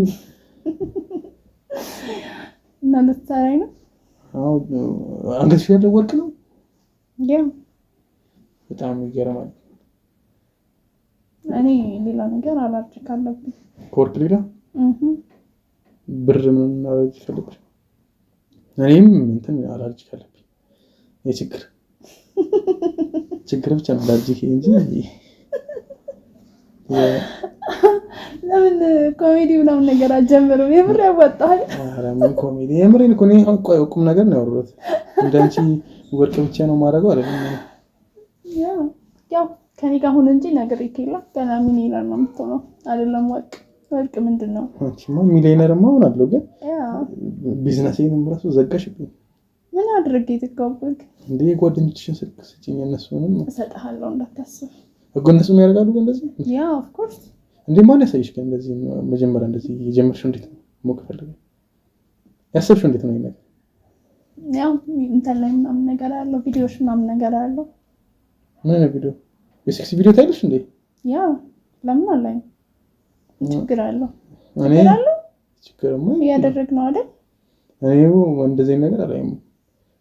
እና ልትሰራኝ ነው? አዎ አንገትሽ ያለው ወርቅ ነው። ያ በጣም ይገርማል። እኔ ሌላ ነገር አላርጅክ አለብኝ። ከወርቅ ሌላ ብር ምን አላርጅክ አለብኝ? እኔም እንትን አላርጅክ አለብኝ። ችግር ብቻ ነው አላርጅክ እንጂ ለምን ኮሜዲ ምናምን ነገር አጀምረው? የምር ያዋጣል። ኧረ ምን ኮሜዲ የምሬን እኮ ነው። ቁም ነገር ነው ያወራሁት። እንዳንቺ ወርቅ ብቻ ነው ማድረገው አይደለም። ያው ከኔ ጋር ሁን እንጂ ነገር ይከላ ገና ምን ይላል ነው የምትሆነው አይደለም። ወርቅ ምንድነው? አንቺማ ሚሊዮነርማ ሆናለሁ፣ ግን ቢዝነሴንም ራሱ ዘጋሽብኝ። ምን አድርጌ ትቀበል እንዴ? ጓደኞችሽን ስልክ ስጪኝ፣ እነሱንም እሰጥሃለሁ እንዳታስብ። እነሱም ያደርጋሉ እንደዚህ? ያ ኦፍ ኮርስ። እንዴ ማን ያሳይሽ? ግን እንደዚህ መጀመሪያ እንደዚህ የጀመርሽው እንዴት ነው? ሞቅ ፈልገው ያሰብሽው እንዴት ነው? ይሄን ያው እንትን ላይ ምናምን ነገር አለው፣ ቪዲዮዎች ምናምን ነገር አለው። ምን ነው ቪዲዮ? የሴክስ ቪዲዮ ታይልሽ እንዴ? ያ ለምን አለኝ? ችግር አለው? እኔ ችግርማ ያደረግነው አይደል? እኔው እንደዚህ ነገር አላየም።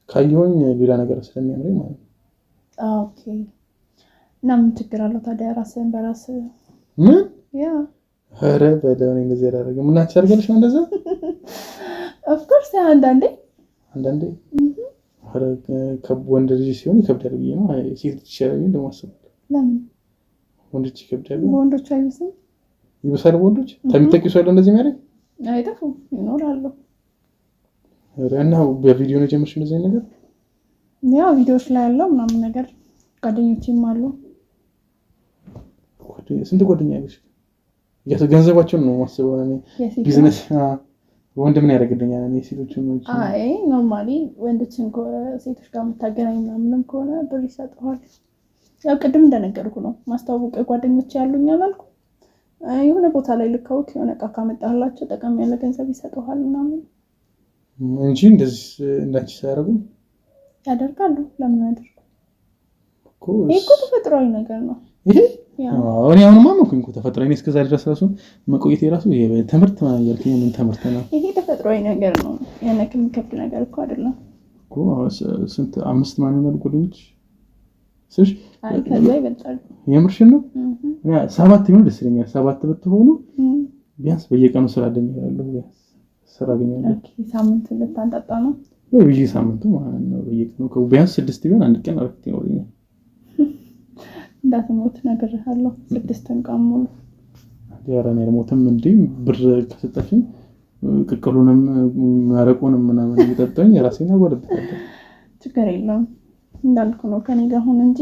ካየሁኝ ሌላ ነገር ስለሚያምረኝ ማለት ነው። ኦኬ። እና ምን ችግር አለው ታዲያ? ራስህን በራስህ ምን? ያ ኧረ በደህና እንደዚህ ያደረገው ምን አቻርገልሽ ነው እንደዛ? ኦፍ ኮርስ አንዳንዴ ኧረ ከወንድ ልጅ ሲሆን ይከብዳል ብዬ ነው። ሴት ልጅ ይሻላል ብዬ ደግሞ አስባለሁ። ለምን ወንድ ልጅ ይከብዳል? ወንዶች አይብስም? ይብሳል ወንዶች? ተሚጠቂው ሰው እንደዚህ ማለት አይጠፉም፣ ይኖራሉ። እና በቪዲዮ ነው ጀምርሽ እንደዚህ ነገር? ያው ቪዲዮዎች ላይ ያለው ምናምን ነገር ጓደኞቼም አሉ። ስንት ጓደኛ ያለሽ? ገንዘባቸውን ነው የማስበው እኔ። ቢዝነስ ወንድ ምን ያደርግልኛል? እኔ ሴቶችን ነው። አይ ኖርማሊ ወንዶችን ሴቶች ጋር የምታገናኝ ምናምንም ከሆነ ብር ይሰጠዋል። ያው ቅድም እንደነገርኩ ነው ማስተዋወቅ ጓደኞች ያሉኝ አላልኩ? የሆነ ቦታ ላይ ልከውክ የሆነ እቃ ካመጣላቸው ጠቀም ያለ ገንዘብ ይሰጠዋል ምናምን እንጂ እንደዚህ እንዳንቺ ሳያደርጉ ያደርጋሉ። ለምን ያደርጉ? ይሄ እኮ ተፈጥሯዊ ነገር ነው። ይሄ እኔ አሁንማ ማመንኩኝ እኮ ተፈጥሯዊ ነው። እስከዛ ድረስ ራሱ መቆየት የራሱ ይሄ ትምህርት ማለት ያልከኝ ምን ትምህርት ነው? ይሄ ተፈጥሯዊ ነገር ነው። ያነክ የሚከብድ ነገር እኮ አይደለም እኮ። ስንት 5 ማን ነው ጓደኞች ስሽ? አይ ከዛ ይበልጣል። የምርሽን ነው? 7 ይሁን ደስ ይለኛል። 7 ብትሆኑ ቢያንስ በየቀኑ ስራ አገኛለሁ። ቢያንስ ስራ አገኛለሁ። ኦኬ ሳምንት ልታንጣጣ ነው ወይ? በየሳምንቱ ማለት ነው። በየቀኑ ቢያንስ 6 ቢሆን አንድ ቀን አረፍት ይኖርኛል። እንዳትሞት ነግሬሃለሁ። 6 ቀን ሙሉ ያራኔ አልሞትም እንዴ? ብር ከሰጠሽኝ ቅቅሉንም ማረቁንም ምናምን እየጠጣኝ የራሴን አጎለብታለሁ። ችግር የለውም እንዳልኩ ነው። ከኔ ጋር ሆነ እንጂ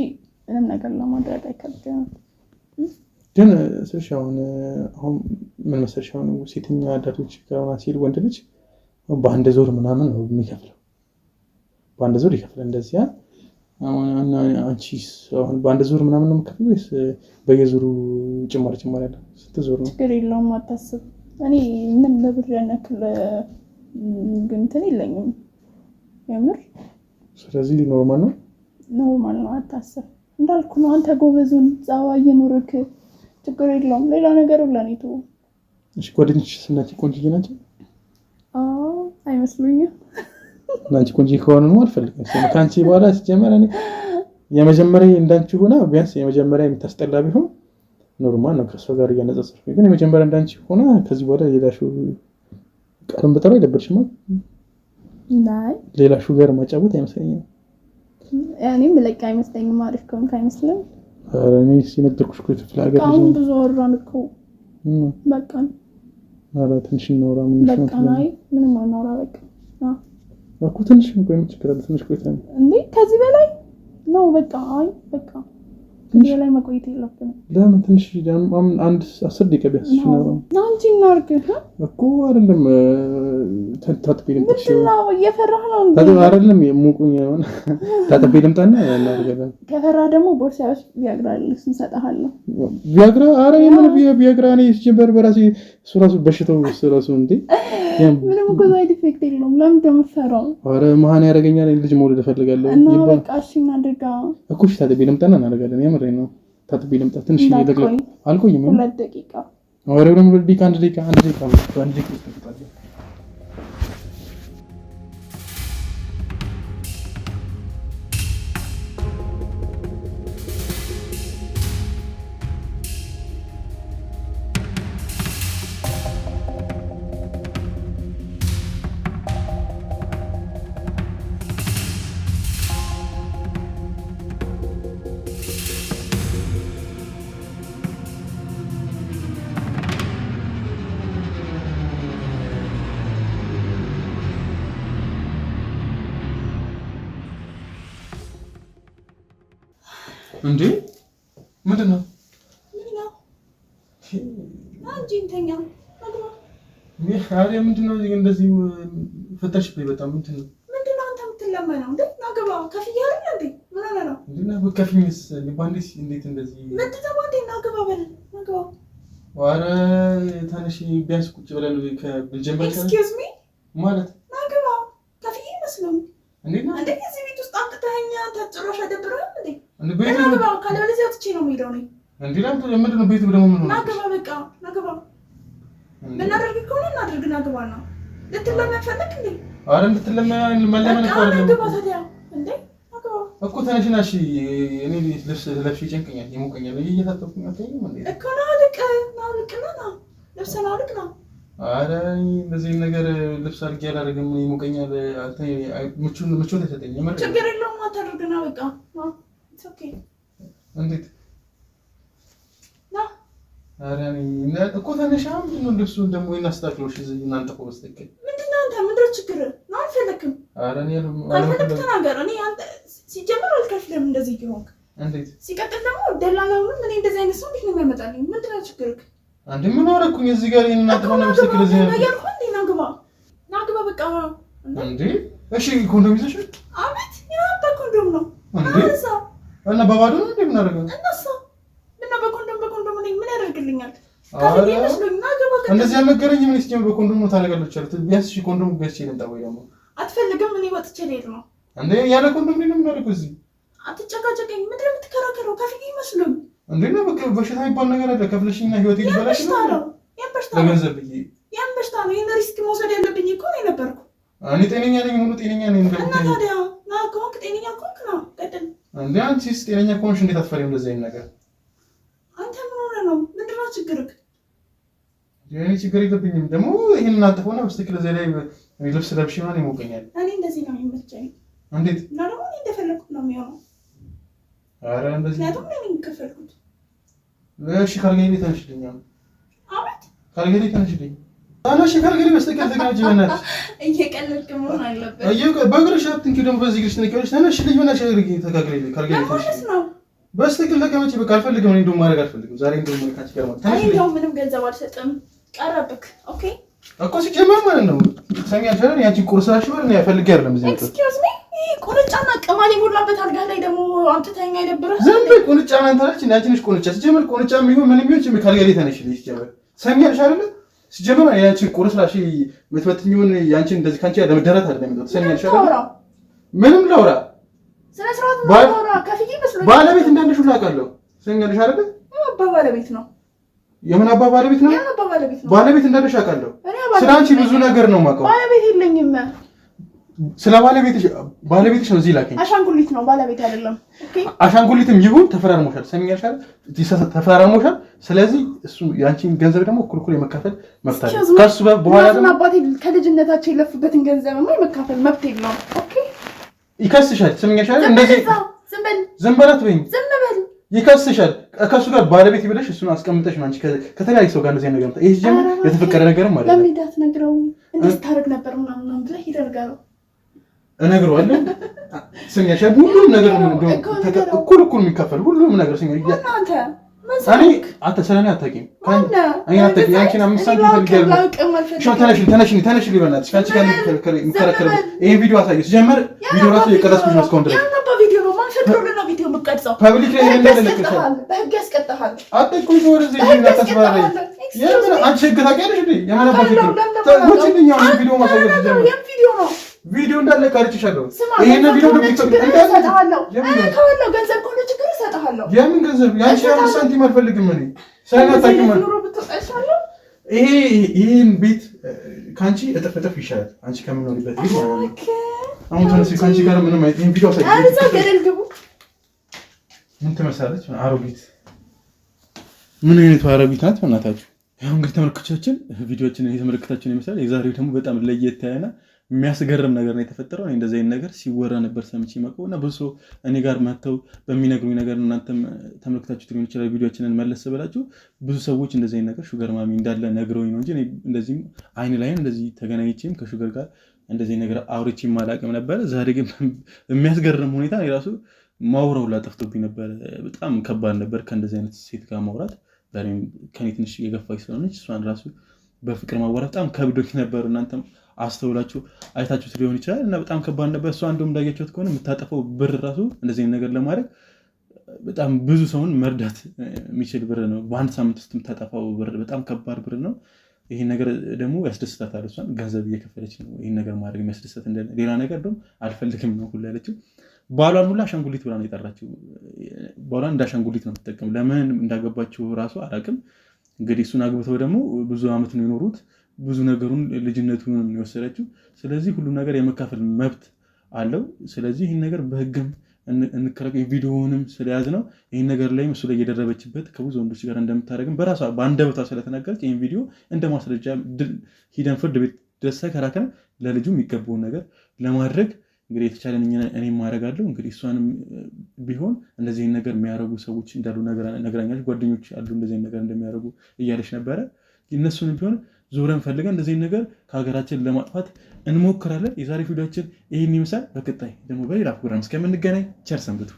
ምንም ነገር ለማድረግ አይከብድም። ግን ስልሽ አሁን ምን መሰለሽ፣ አሁን ሴተኛ አዳሪዎች ጋር ሲል ወንድ ልጅ በአንድ ዙር ምናምን ነው የሚከፍለው። በአንድ ዙር ይከፍላል እንደዚያ። አሁን አንቺስ አሁን በአንድ ዙር ምናምን ነው የምከፍለው ወይስ በየዙሩ ጭማሪ ያለ? ስንት ዙር ነው? ችግር የለውም አታስብ። እኔ ምንም ለብር ያነክል ግን እንትን የለኝም የምር። ስለዚህ ኖርማል ነው አታስብ። እንዳልኩ ነው። አንተ ጎበዙን ጸባይ ይኑርክ፣ ችግር የለውም። ሌላ ነገር ለኔ ተው። እሺ ጓደኞችሽ ስናች ቆንጆዬ ናቸው? አይመስሉኝም። አንቺ ቆንጆ ከሆነ ነው አልፈልግም። ከአንቺ በኋላ ሲጀመር እኔ የመጀመሪያ እንዳንቺ ሆና ቢያንስ የመጀመሪያ የምታስጠላ ቢሆን ኖርማል ነው ከሷ ጋር እያነጻጸርኩ። ግን የመጀመሪያ እንዳንቺ ሆና ከዚህ በኋላ ሌላ ሹ ቀርም በጠራ አይደብርሽም? ላይ ሌላ ሹ ጋር ማጫወት አይመስለኝም። እኔም ለቃ አይመስለኝም። አሪፍ ከሆንክ አይመስልም? ኧረ እኔ ሲነገርኩሽ እኮ ተፍላገር አሁን ብዙ ወራን እኮ በቃ ኧረ ትንሽ ነው ራም በቃ ላይ ምንም አናወራ በቃ እኮ ትንሽ ቆይ ምን ችግር አለ? ትንሽ ቆይታ ነው እንዴ? ከዚህ በላይ ነው በቃ። አይ በቃ ከዚህ በላይ መቆየት የለብንም። ለምን ትንሽ አንድ 10 ደቂቃ ቢያንስ ነው አንቺ እናርግ እኮ አይደለም። ታጥቤ ልምጣሽ ነው እየፈራህ ነው እንዴ? አይደለም የሙቁኝ ነው ታጥቤ ልምጣና እናደርጋለን። ከፈራህ ደግሞ ቦርሳዎች ቢያግራ እንሰጥሃለን። ቢያግራ አረ የምን ቢያግራ ነው ሲጀምር በራሴ ሱራሱ በሽታው ሱራሱ እንዴ ምንም እኮ ሳይድ ኢፌክት የለውም። ለምን እንደምፈራው? አረ መሀን ያደርገኛል። ልጅ መውለድ እፈልጋለሁ እና በቃ እሺ እናድርጋ እኮ። እሺ ታጥቤ ልምጣና እናደርጋለን። የምሬን ነው። ታጥቤ ልምጣ ትንሽ ይደግላል። አልቆይም 2 ደቂቃ አወሬው ደግሞ ልዲካ አንድ ደቂቃ ተፈጣለ። እንዴ ምንድነው? አንቺ እንተኛ ምንድነው? እንደዚህ ፈተሽ በጣም ምንድነው አንተ የምትለመነው? እንዴ ናገባ ከፍያ አይደል እንዴ? ምን ሆነ ነው እንዴ? በከፊኝስ ባንዲስ እንዴት እንደዚህ ምንድነው? ባንዴ ናገባ በል ናገባ። ዋረ ታነሽ ቢያንስ ቁጭ ብለን ከብንጀምር ኤክስኪውዝ ሚ ማለት ናገባ ከፍያ ይመስለው እንዴ? እንዴ እዚህ ቤት ውስጥ አጥተኸኛ ተጭራሽ አደብረህም እንዴ? እንዴ ቤት ናገባ ካለበለዚያ ወጥቼ ነው የምሄደው ነኝ። እንዴ ለምንድነው ቤቱ ደግሞ ምን ሆነ? ናገባ በቃ ናገባ። ምናደርግ ከሆነ እናድርግ። ናገባ ነው ልትለመን ፈለክ እንዴ? አረ እንድትለመን መለመን እኮ አይደለም። ናገባ ታዲያ እንዴ ናገባ እኮ ተነሽና እሺ። እኔ ልብስ ለብሼ ይጨንቀኛል ይሞቀኛል። እየታጠብኩኝ አትይኝም እንዴ? እኮ ነው ልቅና ለብሰና ልቅና። አረ እንደዚህ ነገር ልብስ አድርጌ አላደርግም ይሞቀኛል። ምቾት አይሰጠኝም። ችግር የለውም አታድርግና በቃ ኢትስ ኦኬ። እንዴት ና አረ እኮ ተነሻ። ምንድነው ልብሱ ደግሞ እናስተካክለውሽ እናንተ እኮ በስተቀር ምንድነው አንተ ምንድነው ችግር ነው? አልፈለክም አረ እኔ አልፈለክ ተናገር። እኔ አንተ ሲጀምር አልከፍልም እንደዚህ ይሆንክ። እንዴት ሲቀጥል ደግሞ ደላላውን እኔ እንደዚህ አይነት ሰው እንዴት ነው የሚያመጣልኝ? ምንድነው ችግርክ? አንዴ ምን አደረኩኝ እዚህ ጋር እናንተ ሆነ በስተቀር እዚህ ነው ያልኩ እንዴ? ናግባ በቃ እንዴ። እሺ ኮንዶም ይዘሽ? አቤት ያ በኮንዶም ነው እንዴ? እና በባዶ ነው እንዴ የምናደርገው? እነሱ ምን በኮንዶም እኔ ምን ያደርግልኛል? ከዚህ መስሎኝ ናግባ ከ እንደዚህ ያልነገረኝ ምን እስኪ በኮንዶም ነው ታደርጋለች አሉት። ቢያንስ እሺ ኮንዶም ገዝቼ ልምጣ ወይ ደግሞ አትፈልግም? እኔ ወጥቼ ልሄድ ነው እንዴ? ያለ ኮንዶም ነው የምናደርገው እዚህ? አትጨቃጨቀኝ። ምንድን ነው የምትከራከረው? ከፊት መስሎኝ እንዴ ነው በቃ በሽታ የሚባል ነገር አለ። ከፍለሽና ህይወት ይበላሽ ነው ለገንዘብ ብዬ ያን በሽታ ነው። ይሄን ሪስክ መውሰድ ያለብኝ እኮ ነው የነበርኩ። እኔ ጤነኛ ነኝ፣ ሙሉ ጤነኛ ነኝ። እና ታዲያ ና ከሆንክ ጤነኛ ከሆንክ ነው ቀጥል። እንዴ አንቺስ ጤነኛ ከሆንሽ እንዴት አትፈሪም እንደዚህ አይነት ነገር? አንተ ምን ሆነህ ነው? ምንድን ነው ችግርህ? የኔ ችግር የለብኝም። ደግሞ ይሄንን አንጥፎና በስተክለ ዘይ ላይ ልብስ ለብሽ ምናምን ይሞቀኛል። እኔ እንደዚህ ነው የሚመቸኝ። እንዴት እና ደግሞ እኔ እንደፈለኩት ነው የሚሆነው። ኧረ እንደዚህ ምክንያቱም እኔ የምከፈልኩት። እሺ ካልገኝ ተነሽልኝ። አቤት ካልገኝ ተነሽልኝ። ታናሽ ካልገኝ በስተክለ ተጋጅ ይሆናል። እየቀለድክ መሆን አለበት። በእግርሽ አትንኪ። ደግሞ በዚህ እግርሽ ተነኪያለሽ። ተነሽልኝ ሆነሽ እግርሽ ተጋግለኝ። ካልገኝ ተነሽልኝ ነው በስተክለ ተቀመጪ። በቃ አልፈልግም። እኔ እንደውም ማድረግ አልፈልግም። ዛሬ እንደውም መልካች ገርማ ተነሽልኝ። እኔ ምንም ገንዘብ አልሰጥም። ቀረብክ። ኦኬ እኮ ሲጀመር ማለት ነው ሰሚያል ፈረን ያቺ ቁርሳሽ ወር ነው ያፈልግ አይደለም። እዚህ ነው ኤክስኪውዝ ሚ ቁንጫና ቅማል የሞላበት አልጋ ላይ ደግሞ አምጥተኛ አይደብርህ? ዝም በይ። ቁንጫ ማን ታለች? አንቺ ነሽ ቁንጫ። ሲጀመር ቁንጫ የሚሆን ምንም ይሁን ካልጋሪ ተነሽልኝ። ሲጀመር ሰሚያልሽ አይደለ? ሲጀመር ያቺ ቁርሳሽ የምትበትኝውን ያንቺ እንደዚህ ካንቺ ያደረደራት አይደለም የሚለው ሰሚያልሽ አይደለ? ምንም ላውራ ስለ ስርዓት ነው ላውራ። ከፊት መስሎኝ ባለቤት እንዳለሽ ሁሉ አውቃለሁ። ሰሚያልሽ አይደለ? አባ ባለቤት ነው። የምን አባ ባለቤት ነው? የምን አባ ባለቤት ነው? ባለቤት እንዳለሽ አውቃለሁ። ስለአንቺ ብዙ ነገር ነው የማውቀው። ባለቤት የለኝም። ስለ ባለቤትሽ ነው እዚህ ላከኝ። አሻንጉሊት ነው ባለቤት አይደለም። ኦኬ አሻንጉሊትም ይሁን ተፈራርሞሻል። ሰሚኛልሽ አይደል? ተፈራርሞሻል። ስለዚህ እሱ ያንቺን ገንዘብ ደግሞ እኩል የመካፈል መብት አለ። ከሱ በኋላ ደግሞ አባቴ ከልጅነታቸው የለፉበትን ገንዘብማ የመካፈል መብት የለውም። ኦኬ ይከስሻል። ሰሚኛልሽ አይደል? እንደዚህ ዝም በላት በይኝ። ዝም በል ይከስሻል። ከሱ ጋር ባለቤት ብለሽ እሱን አስቀምጠሽ ነው አንቺ ከተለያየ ሰው ጋር እንደዚህ ነገር ይሄ ጀምር የተፈቀደ ነገርም ማለት ነው። ለምን ዳት ነግረው እንዴት ታረግ ነበር ምናምን ብለህ ይደርጋሉ። እነግረዋለሁ። ስሚያሻ ሁሉም ነገር እኩል የሚከፈል ሁሉም ነገር ስሚያ አንተ ስለኔ አታውቂም። ያንቺን 5 ሳንቲም ፈልጊያለሁ። ተነሽ ሊበናትሽ ከአንቺ ጋር የሚከራከር ይሄ ቪዲዮ አሳየው። ሲጀመር ቪዲዮ ራሱ የቀረጽኩሽ ነው እስካሁን ድረስ ፐብሊክ ላይ በህግ ያስቀጣሃል። አትቁይ ወደዚህ እንዳታስባለኝ። አንቺ ህግ ታውቂያለሽ እንዴ? የማናባሽ ወጪኛው ቪዲዮ ማሳየት ጀመረ። ቪዲዮ እንዳለ ቀርጭሻለሁ። ይሄን ቪዲዮ ነው እሰጥሃለሁ። ገንዘብ ከሆነ ችግር እሰጥሃለሁ። የምን ገንዘብ? ያንቺ 5 ሳንቲም አልፈልግም። እኔ ሳይናታኪም ይሄን ቤት ካንቺ እጥፍ ይሻላል። አንቺ ከምንኖርበት ቤት አሁን ተነስ። ካንቺ ጋር ምንም አይነት ይሄን ቪዲዮ አሳየኝ። ምን ትመስላለች? አሮጊት። ምን አይነቱ አሮጊት ናት? በእናታችሁ። ያው እንግዲህ ተመልካቾቻችን ቪዲዮዎችን እየተመለከታችሁ ይመስላል። የዛሬው ደግሞ በጣም ለየት ያለና የሚያስገርም ነገር ነው የተፈጠረው። እኔ እንደዚህ አይነት ነገር ሲወራ ነበር ሰምቼ ማውቀው እና ብዙ ሰው እኔ ጋር መጥተው በሚነግሩኝ ነገር እናንተም ተመልክታችሁት ሊሆን ይችላል። ቪዲዮችንን መለስ ብላችሁ ብዙ ሰዎች እንደዚህ አይነት ነገር ሹገር ማሚ እንዳለ ነግረውኝ ነው እንጂ እኔ እንደዚህም አይን ላይ እንደዚህ ተገናኝቼም ከሹገር ጋር እንደዚህ ነገር አውርቼም አላውቅም ነበር። ዛሬ ግን የሚያስገርም ሁኔታ እኔ ራሱ ማውራው ላጠፍቶብኝ ነበር። በጣም ከባድ ነበር ከእንደዚህ አይነት ሴት ጋር ማውራት። ከኔ ትንሽ የገፋች ስለሆነች እሷን ራሱ በፍቅር ማዋራት በጣም ከብዶች ነበር። እናንተም አስተውላችሁ አይታችሁት ሊሆን ይችላል እና በጣም ከባድ ነበር። እሷ እንደውም እንዳያችሁት ከሆነ የምታጠፈው ብር ራሱ እንደዚህ ነገር ለማድረግ በጣም ብዙ ሰውን መርዳት የሚችል ብር ነው። በአንድ ሳምንት ውስጥ የምታጠፋው ብር በጣም ከባድ ብር ነው። ይሄን ነገር ደግሞ ያስደስታታል። እሷን ገንዘብ እየከፈለች ነው ይሄን ነገር ማድረግ የሚያስደስታት። ሌላ ነገር ደግሞ አልፈልግም ነው ሁሉ ያለችው። ባሏን ሁላ አሻንጉሊት ብላ ነው የጠራችው። ባሏን እንደ አሻንጉሊት ነው የምትጠቀም። ለምን እንዳገባችው ራሱ አላውቅም። እንግዲህ እሱን አግብተው ደግሞ ብዙ ዓመት ነው የኖሩት። ብዙ ነገሩን ልጅነቱን ነው የወሰደችው። ስለዚህ ሁሉ ነገር የመካፈል መብት አለው። ስለዚህ ይህን ነገር በህግም እንከራከር። ቪዲዮውንም ስለያዝ ነው ይህን ነገር ላይም እሱ ላይ እየደረበችበት ከብዙ ወንዶች ጋር እንደምታደርግም በራሷ በአንደበቷ ስለተናገረች ይህን ቪዲዮ እንደ ማስረጃ ሂደን ፍርድ ቤት ድረስ ተከራክረን ለልጁ የሚገባውን ነገር ለማድረግ እንግዲህ የተቻለን እኔ ማድረጋለሁ። እንግዲህ እሷንም ቢሆን እንደዚህ ነገር የሚያደርጉ ሰዎች እንዳሉ ነግራኛለች። ጓደኞች አሉ እንደዚህ ነገር እንደሚያደርጉ እያለች ነበረ። እነሱንም ቢሆን ዞረን ፈልገን እንደዚህ ነገር ከሀገራችን ለማጥፋት እንሞክራለን። የዛሬ ቪዲዮችን ይህን ይመስላል። በቀጣይ ደግሞ በሌላ ፕሮግራም እስከምንገናኝ ቸር ሰንብቱ።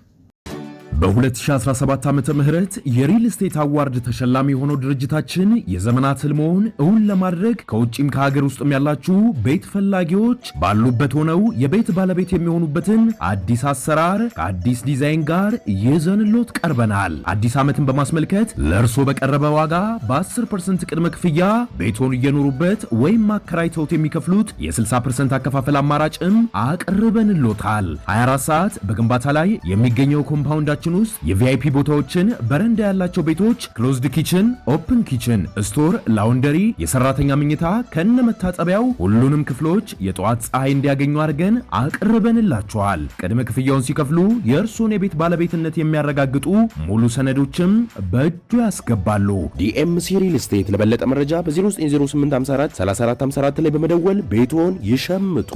በ2017 ዓመተ ምህረት የሪል ስቴት አዋርድ ተሸላሚ የሆነው ድርጅታችን የዘመናት ህልሞን እውን ለማድረግ ከውጭም ከሀገር ውስጥም ያላችሁ ቤት ፈላጊዎች ባሉበት ሆነው የቤት ባለቤት የሚሆኑበትን አዲስ አሰራር ከአዲስ ዲዛይን ጋር ይዘንሎት ቀርበናል። አዲስ ዓመትን በማስመልከት ለእርሶ በቀረበ ዋጋ በ10% ቅድመ ክፍያ ቤቶን እየኖሩበት ወይም አከራይተውት የሚከፍሉት የ60% አከፋፈል አማራጭም አቅርበንሎታል። 24 ሰዓት በግንባታ ላይ የሚገኘው ኮምፓውንዳችን ውስጥ የቪአይፒ ቦታዎችን፣ በረንዳ ያላቸው ቤቶች፣ ክሎዝድ ኪችን፣ ኦፕን ኪችን፣ ስቶር፣ ላውንደሪ፣ የሰራተኛ መኝታ ከነ መታጠቢያው ሁሉንም ክፍሎች የጠዋት ፀሐይ እንዲያገኙ አድርገን አቅርበንላቸዋል። ቅድመ ክፍያውን ሲከፍሉ የእርሶን የቤት ባለቤትነት የሚያረጋግጡ ሙሉ ሰነዶችም በእጁ ያስገባሉ። ዲኤምሲ ሪል ስቴት። ለበለጠ መረጃ በ0908543454 ላይ በመደወል ቤቶን ይሸምቱ።